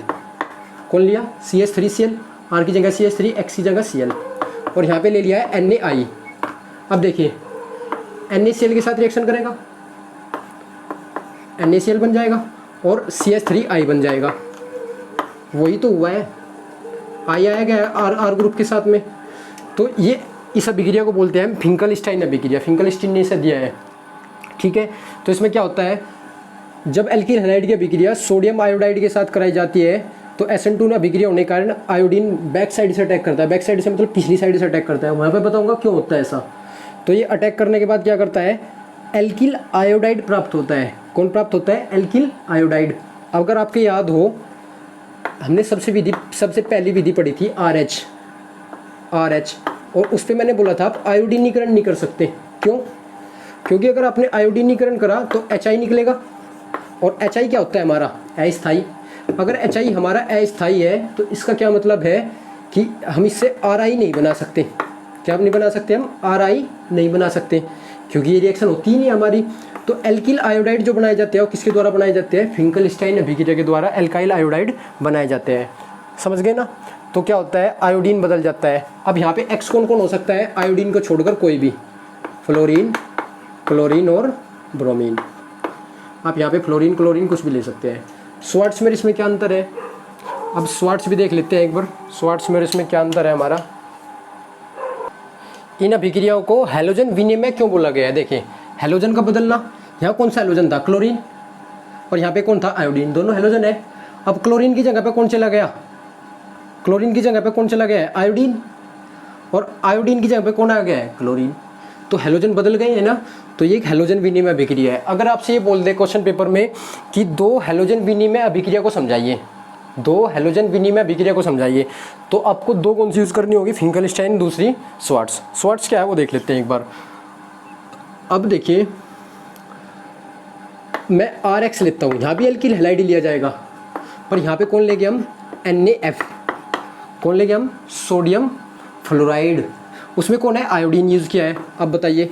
कौन लिया, CH3Cl, R की जगह CH3, X की जगह Cl, और यहाँ पे ले लिया है Na। अब देखिए NaCl के साथ रिएक्शन करेगा, NaCl बन जाएगा और CH3I बन जाएगा। वही तो हुआ है, I आएगा R ग्रुप के साथ में। तो ये इस अभिक्रिया को बोलते हैं फिंकलस्टाइन अभिक्रिया। फिंकलस्टाइन ने इसे दिया है, ठीक है। तो इसमें क्या होता है, जब एल्किल हैलाइड की अभिक्रिया सोडियम आयोडाइड के साथ कराई जाती है तो SN2 में अभिक्रिया होने के कारण आयोडीन बैक साइड से अटैक करता है। बैक साइड से मतलब पिछली साइड से अटैक करता है, वहाँ पे बताऊंगा क्यों होता है ऐसा। तो ये अटैक करने के बाद क्या करता है, एल्किल आयोडाइड प्राप्त होता है। कौन प्राप्त होता है, एल्किल आयोडाइड। अगर आपके याद हो, हमने सबसे पहली विधि पढ़ी थी RH, और उस पर मैंने बोला था आप आयोडीनीकरण नहीं कर सकते। क्यों, क्योंकि अगर आपने आयोडीनीकरण करा तो HI निकलेगा, और HI क्या होता है हमारा, अस्थायी। अगर HI हमारा अस्थायी है तो इसका क्या मतलब है कि हम इससे RI नहीं बना सकते। क्या नहीं बना सकते, हम RI नहीं बना सकते, क्योंकि ये रिएक्शन होती ही नहीं हमारी। तो एल्किल आयोडाइड जो बनाए जाते हैं वो किसके द्वारा बनाए जाते हैं, फिंकलस्टाइन अभिक्रिया के द्वारा एल्काइल आयोडाइड बनाए जाते हैं। समझ गए ना। तो क्या होता है, आयोडीन बदल जाता है। अब यहाँ पे X कौन कौन हो सकता है, आयोडीन को छोड़कर कोई भी, फ्लोरीन, क्लोरीन और ब्रोमीन। आप यहाँ पे फ्लोरीन, क्लोरीन कुछ भी ले सकते हैं। श्वार्ट्ज में इसमें क्या अंतर है, अब श्वार्ट्ज भी देख लेते हैं एक बार। श्वार्ट्ज में इसमें क्या अंतर है हमारा, इन अभिक्रियाओं को हैलोजन विनिमय क्यों बोला गया है? देखिए हैलोजन का बदलना, यहाँ कौन सा हैलोजन था? क्लोरीन, और यहाँ पे कौन था? आयोडीन। दोनों हैलोजन है। अब क्लोरीन की जगह पे कौन चला गया? क्लोरीन की जगह पे कौन चला गया है? आयोडीन, और आयोडीन की जगह पे कौन आ गया है? क्लोरीन। तो हैलोजन बदल गए हैं ना, तो ये एक हैलोजन विनिमय अभिक्रिया है। अगर आपसे ये बोल दे क्वेश्चन पेपर में कि दो हैलोजन विनिमय अभिक्रिया को समझाइए, दो हैलोजन विनिमय अभिक्रिया को समझाइए, तो आपको दो कौन सी यूज़ करनी होगी? फिंकलस्टाइन, दूसरी स्वार्ट्स। स्वार्ट्स क्या है वो देख लेते हैं एक बार। अब देखिए मैं RX लेता हूँ, यहाँ भी एल्किल हैलाइड लिया जाएगा, पर यहाँ पे कौन लेंगे हम? NaF। कौन लेंगे हम? Sodium fluoride. उसमें कौन है? आयोडीन यूज़ किया है। अब बताइए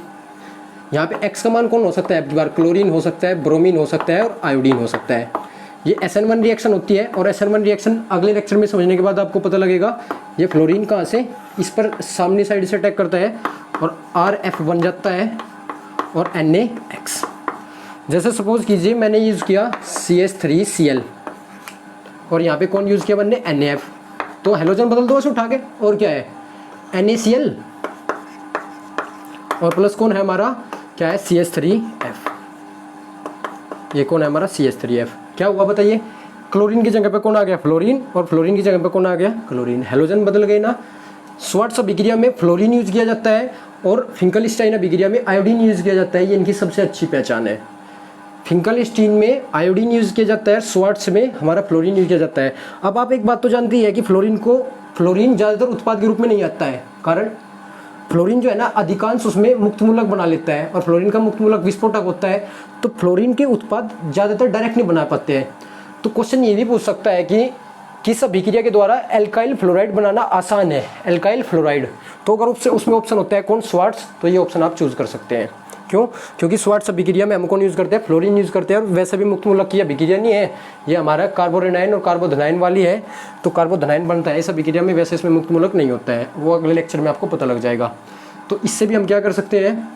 यहाँ पे X का मान कौन हो सकता है? अब की बार क्लोरीन हो सकता है, ब्रोमीन हो सकता है, और आयोडीन हो सकता है। ये SN1 रिएक्शन होती है, और SN1 रिएक्शन अगले लेक्चर में समझने के बाद आपको पता लगेगा ये फ्लोरीन कहाँ से इस पर सामने साइड से अटैक करता है, और RF बन जाता है, और NaX। जैसे सपोज कीजिए मैंने यूज़ किया CH3Cl, और यहाँ पे कौन यूज़ किया मैंने? NaF। तो हैलोजन बदल दो ऐसे उठा के, और क्या है? NaCl, और प्लस कौन है हमारा? क्या है? CH3F। ये कौन है हमारा? CH3F। क्या हुआ बताइए? क्लोरीन की जगह पे कौन आ गया? फ्लोरीन, और फ्लोरीन की जगह पे कौन आ गया? क्लोरीन। हैलोजन बदल गए ना। स्वार्ट्स अभिक्रिया में फ्लोरीन यूज़ किया जाता है, और फिंकलस्टाइन अभिक्रिया में आयोडीन यूज़ किया जाता है। ये इनकी सबसे अच्छी पहचान है। फिंकलस्टीन में आयोडीन यूज़ किया जाता है, स्वार्ट्स में हमारा फ्लोरीन यूज़ किया जाता है। अब आप एक बात तो जानती है कि फ्लोरीन ज़्यादातर उत्पाद के रूप में नहीं आता है, कारण फ्लोरीन जो है ना अधिकांश उसमें मुक्त मूलक बना लेता है, और फ्लोरीन का मुक्त मूलक विस्फोटक होता है, तो फ्लोरीन के उत्पाद ज़्यादातर डायरेक्ट नहीं बना पाते हैं। तो क्वेश्चन ये भी पूछ सकता है कि किस अभिक्रिया के द्वारा एल्काइल फ्लोराइड बनाना आसान है? Alkyl fluoride. तो अगर उसमें ऑप्शन होता है कौन? स्वार्ट्स। तो ये ऑप्शन आप चूज़ कर सकते हैं। क्यों? क्योंकि स्वार्ट्स अभिक्रिया में हम कौन यूज़ करते हैं? फ्लोरीन यूज़ करते हैं, और वैसे भी मुक्त मूलक की अभिक्रिया नहीं है, ये हमारा कार्बोरेनाइन और कार्बोधनाइन वाली है, तो कार्बोधनाइन बनता है इस अभिक्रिया में। वैसे इसमें मुक्त मूलक नहीं होता है, वो अगले लेक्चर में आपको पता लग जाएगा। तो इससे भी हम क्या कर सकते हैं?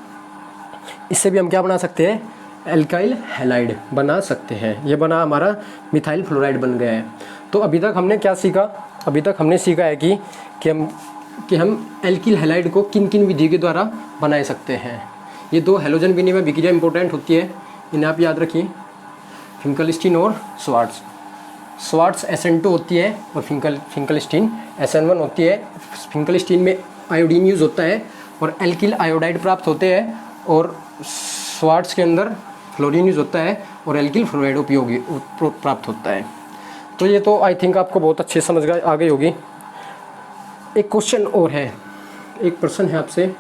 इससे भी हम क्या बना सकते हैं? एल्काइल हैलाइड बना सकते हैं। ये बना हमारा मिथाइल फ्लोराइड बन गया है। तो अभी तक हमने क्या सीखा? अभी तक हमने सीखा है कि हम एल्किल हैलाइड को किन किन विधियों के द्वारा बना सकते हैं। ये दो हैलोजन विनिमय अभिक्रिया इंपॉर्टेंट होती है, इन्हें आप याद रखिए, फिंकलस्टीन और स्वार्ट्स। स्वार्ट्स SN2 होती है, और फिंकलस्टीन SN1 होती है। फिंकलस्टीन में आयोडीन यूज़ होता है, और एल्किल आयोडाइड प्राप्त होते हैं, और स्वार्ट्स के अंदर फ्लोरीन यूज़ होता है, और एल्किल फ्लोराइड उपयोगी प्राप्त होता है। तो ये तो आई थिंक आपको बहुत अच्छे समझ आ गई होगी। एक क्वेश्चन और है, एक प्रश्न है आपसे,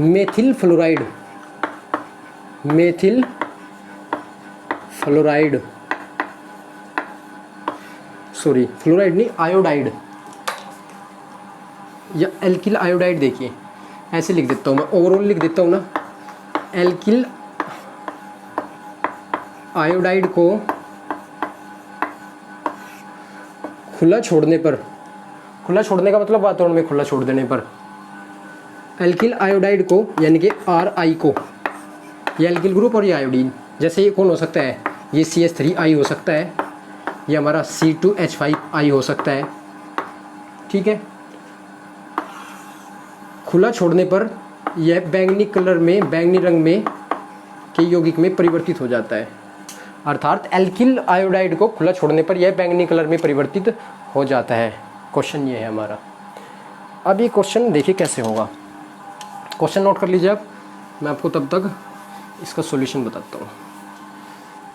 मेथिल फ्लोराइड सॉरी फ्लोराइड नहीं, आयोडाइड या एल्किल आयोडाइड। देखिए ऐसे लिख देता हूँ मैं, ओवरऑल लिख देता हूँ ना। एल्किल आयोडाइड को खुला छोड़ने पर, खुला छोड़ने का मतलब वातावरण में खुला छोड़ देने पर, एल्किल आयोडाइड को यानी कि RI को, ये एल्किल ग्रुप और ये आयोडीन, जैसे ये कौन हो सकता है? ये CH3I हो सकता है, ये हमारा C2H5I हो सकता है, ठीक है। खुला छोड़ने पर यह बैंगनी कलर में, बैंगनी रंग में के यौगिक में परिवर्तित हो जाता है। अर्थात एल्किल आयोडाइड को खुला छोड़ने पर यह बैंगनी कलर में परिवर्तित हो जाता है। क्वेश्चन ये है हमारा। अब ये क्वेश्चन देखिए कैसे होगा, क्वेश्चन नोट कर लीजिए आप, मैं आपको तब तक इसका सॉल्यूशन बताता हूँ।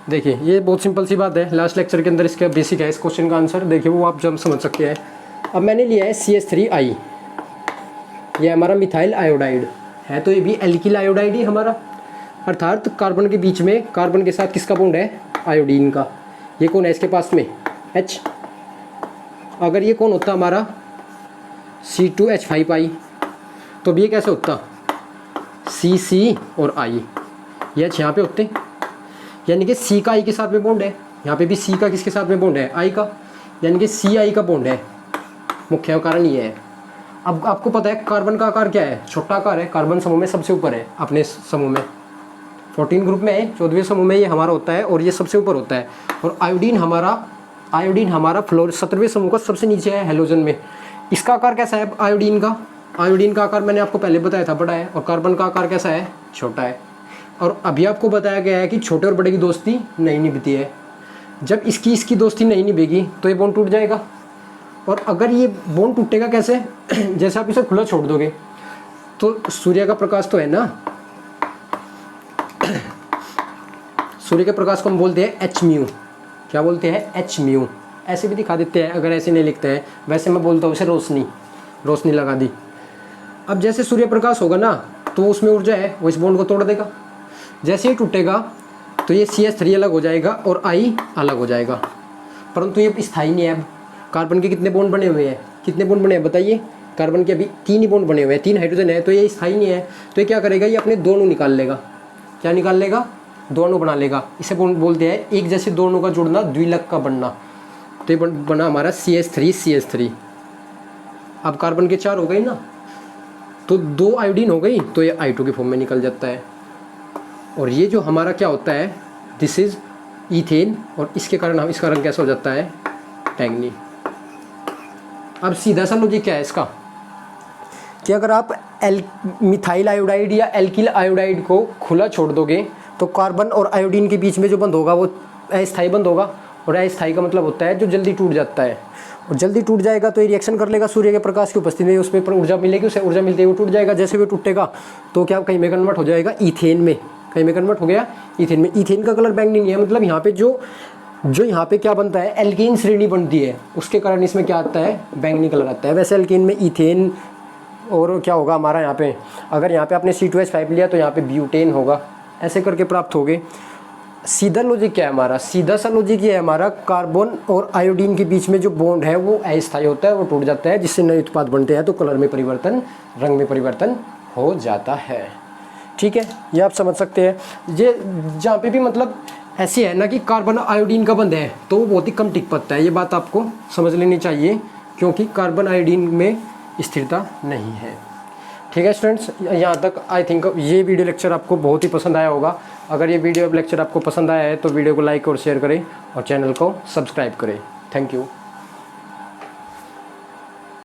देखिए ये बहुत सिंपल सी बात है, लास्ट लेक्चर के अंदर इसका बेसिक है, इस क्वेश्चन का आंसर देखिए वो आप जब समझ सकते हैं। अब मैंने लिया है CH3I, ये हमारा मिथाइल आयोडाइड है, तो ये भी एल्किल आयोडाइड ही हमारा, अर्थात कार्बन के बीच में, कार्बन के साथ किसका बॉन्ड है? आयोडीन का। ये कौन है इसके पास में? H। अगर ये कौन होता हमारा? C2H5I, तो भी ये कैसे होता? CC और I, ये H यहाँ पे होते, यानी कि C का I के साथ में बॉन्ड है, यहाँ पे भी C का किसके साथ में बॉन्ड है? I का, यानी कि CI का बॉन्ड है। मुख्य कारण ये है। अब आपको पता है कार्बन का आकार क्या है? छोटा आकार है, कार्बन समूह में सबसे ऊपर है, अपने समूह में 14 ग्रुप में है, 14वें समूह में ये हमारा होता है, और ये सबसे ऊपर होता है। और आयोडीन हमारा फ्लोर 17वें समूह का सबसे नीचे है हैलोजन में, इसका आकार कैसा है आयोडीन का? आयोडीन का आकार मैंने आपको पहले बताया था बड़ा है, और कार्बन का आकार कैसा है? छोटा है। और अभी आपको बताया गया है कि छोटे और बड़े की दोस्ती नहीं निभती है। जब इसकी दोस्ती नहीं निभेगी तो ये बॉन्ड टूट जाएगा। और अगर ये बॉन्ड टूटेगा कैसे? जैसे आप इसे खुला छोड़ दोगे तो सूर्य का प्रकाश तो है ना, सूर्य के प्रकाश को हम बोलते हैं एच म्यू। क्या बोलते हैं? H mu. ऐसे भी दिखा देते हैं अगर ऐसे नहीं लिखते हैं, वैसे मैं बोलता हूँ उसे रोशनी, रोशनी लगा दी। अब जैसे सूर्य प्रकाश होगा ना तो उसमें ऊर्जा है, वो इस बॉन्ड को तोड़ देगा। जैसे ही टूटेगा तो ये CH3 अलग हो जाएगा और I अलग हो जाएगा, परंतु ये स्थायी नहीं है। अब कार्बन के कितने बॉन्ड बने हुए हैं? कितने बॉन्ड बने हैं बताइए? कार्बन के अभी 3 ही बॉन्ड बने हुए हैं, 3 हाइड्रोजन है, तो ये स्थायी नहीं है। तो ये क्या करेगा? ये अपने 2 अणु निकाल लेगा। क्या निकाल लेगा? 2 अणु बना लेगा। इसे बोलते हैं एक जैसे 2 अणु का जुड़ना, द्विलक का बनना। तो ये बना हमारा CH3। अब कार्बन के 4 हो गई ना, तो 2 आयोडीन हो गई, तो ये I2 के फॉर्म में निकल जाता है। और ये जो हमारा क्या होता है, दिस इज ईथेन, और इसके कारण हम इसका रंग कैसा हो जाता है? टैंगनी। अब सीधा सा लॉजिक क्या है इसका कि अगर आप मिथाइल आयोडाइड या एल्किल आयोडाइड को खुला छोड़ दोगे तो कार्बन और आयोडीन के बीच में जो बंध होगा वो अस्थायी बंध होगा। और अस्थायी का मतलब होता है जो जल्दी टूट जाता है, और जल्दी टूट जाएगा तो ये रिएक्शन कर लेगा सूर्य के प्रकाश की उपस्थिति में, उसमें ऊर्जा मिलेगी, उसे ऊर्जा मिलते ही वो टूट जाएगा। जैसे वो टूटेगा तो क्या कहीं में कन्वर्ट हो जाएगा ईथेन में, कहीं में कन्वर्ट हो गया ईथेन में। ईथेन का कलर बैंगनी नहीं है, मतलब यहाँ पे जो यहाँ पे क्या बनता है, एल्केन श्रेणी बनती है, उसके कारण इसमें क्या आता है? बैंगनी कलर आता है। वैसे एल्केन में ईथेन और क्या होगा हमारा यहाँ पे, अगर यहाँ पे आपने C2H5 लिया तो यहाँ पे ब्यूटेन होगा, ऐसे करके प्राप्त हो गए। सीधा लॉजिक क्या है हमारा? सीधा सा लॉजिक ये है हमारा, कार्बन और आयोडीन के बीच में जो बॉन्ड है वो अस्थायी होता है, वो टूट जाता है, जिससे नए उत्पाद बनते हैं, तो कलर में परिवर्तन, रंग में परिवर्तन हो जाता है। ठीक है, ये आप समझ सकते हैं। ये जहाँ पे भी मतलब ऐसे है ना कि कार्बन आयोडीन का बंध है तो वो बहुत ही कम टिक पाता है, ये बात आपको समझ लेनी चाहिए, क्योंकि कार्बन आयोडीन में स्थिरता नहीं है। ठीक है स्टूडेंट्स, यहाँ तक आई थिंक ये वीडियो लेक्चर आपको बहुत ही पसंद आया होगा। अगर ये वीडियो लेक्चर आपको पसंद आया है तो वीडियो को लाइक और शेयर करें और चैनल को सब्सक्राइब करें। Thank you.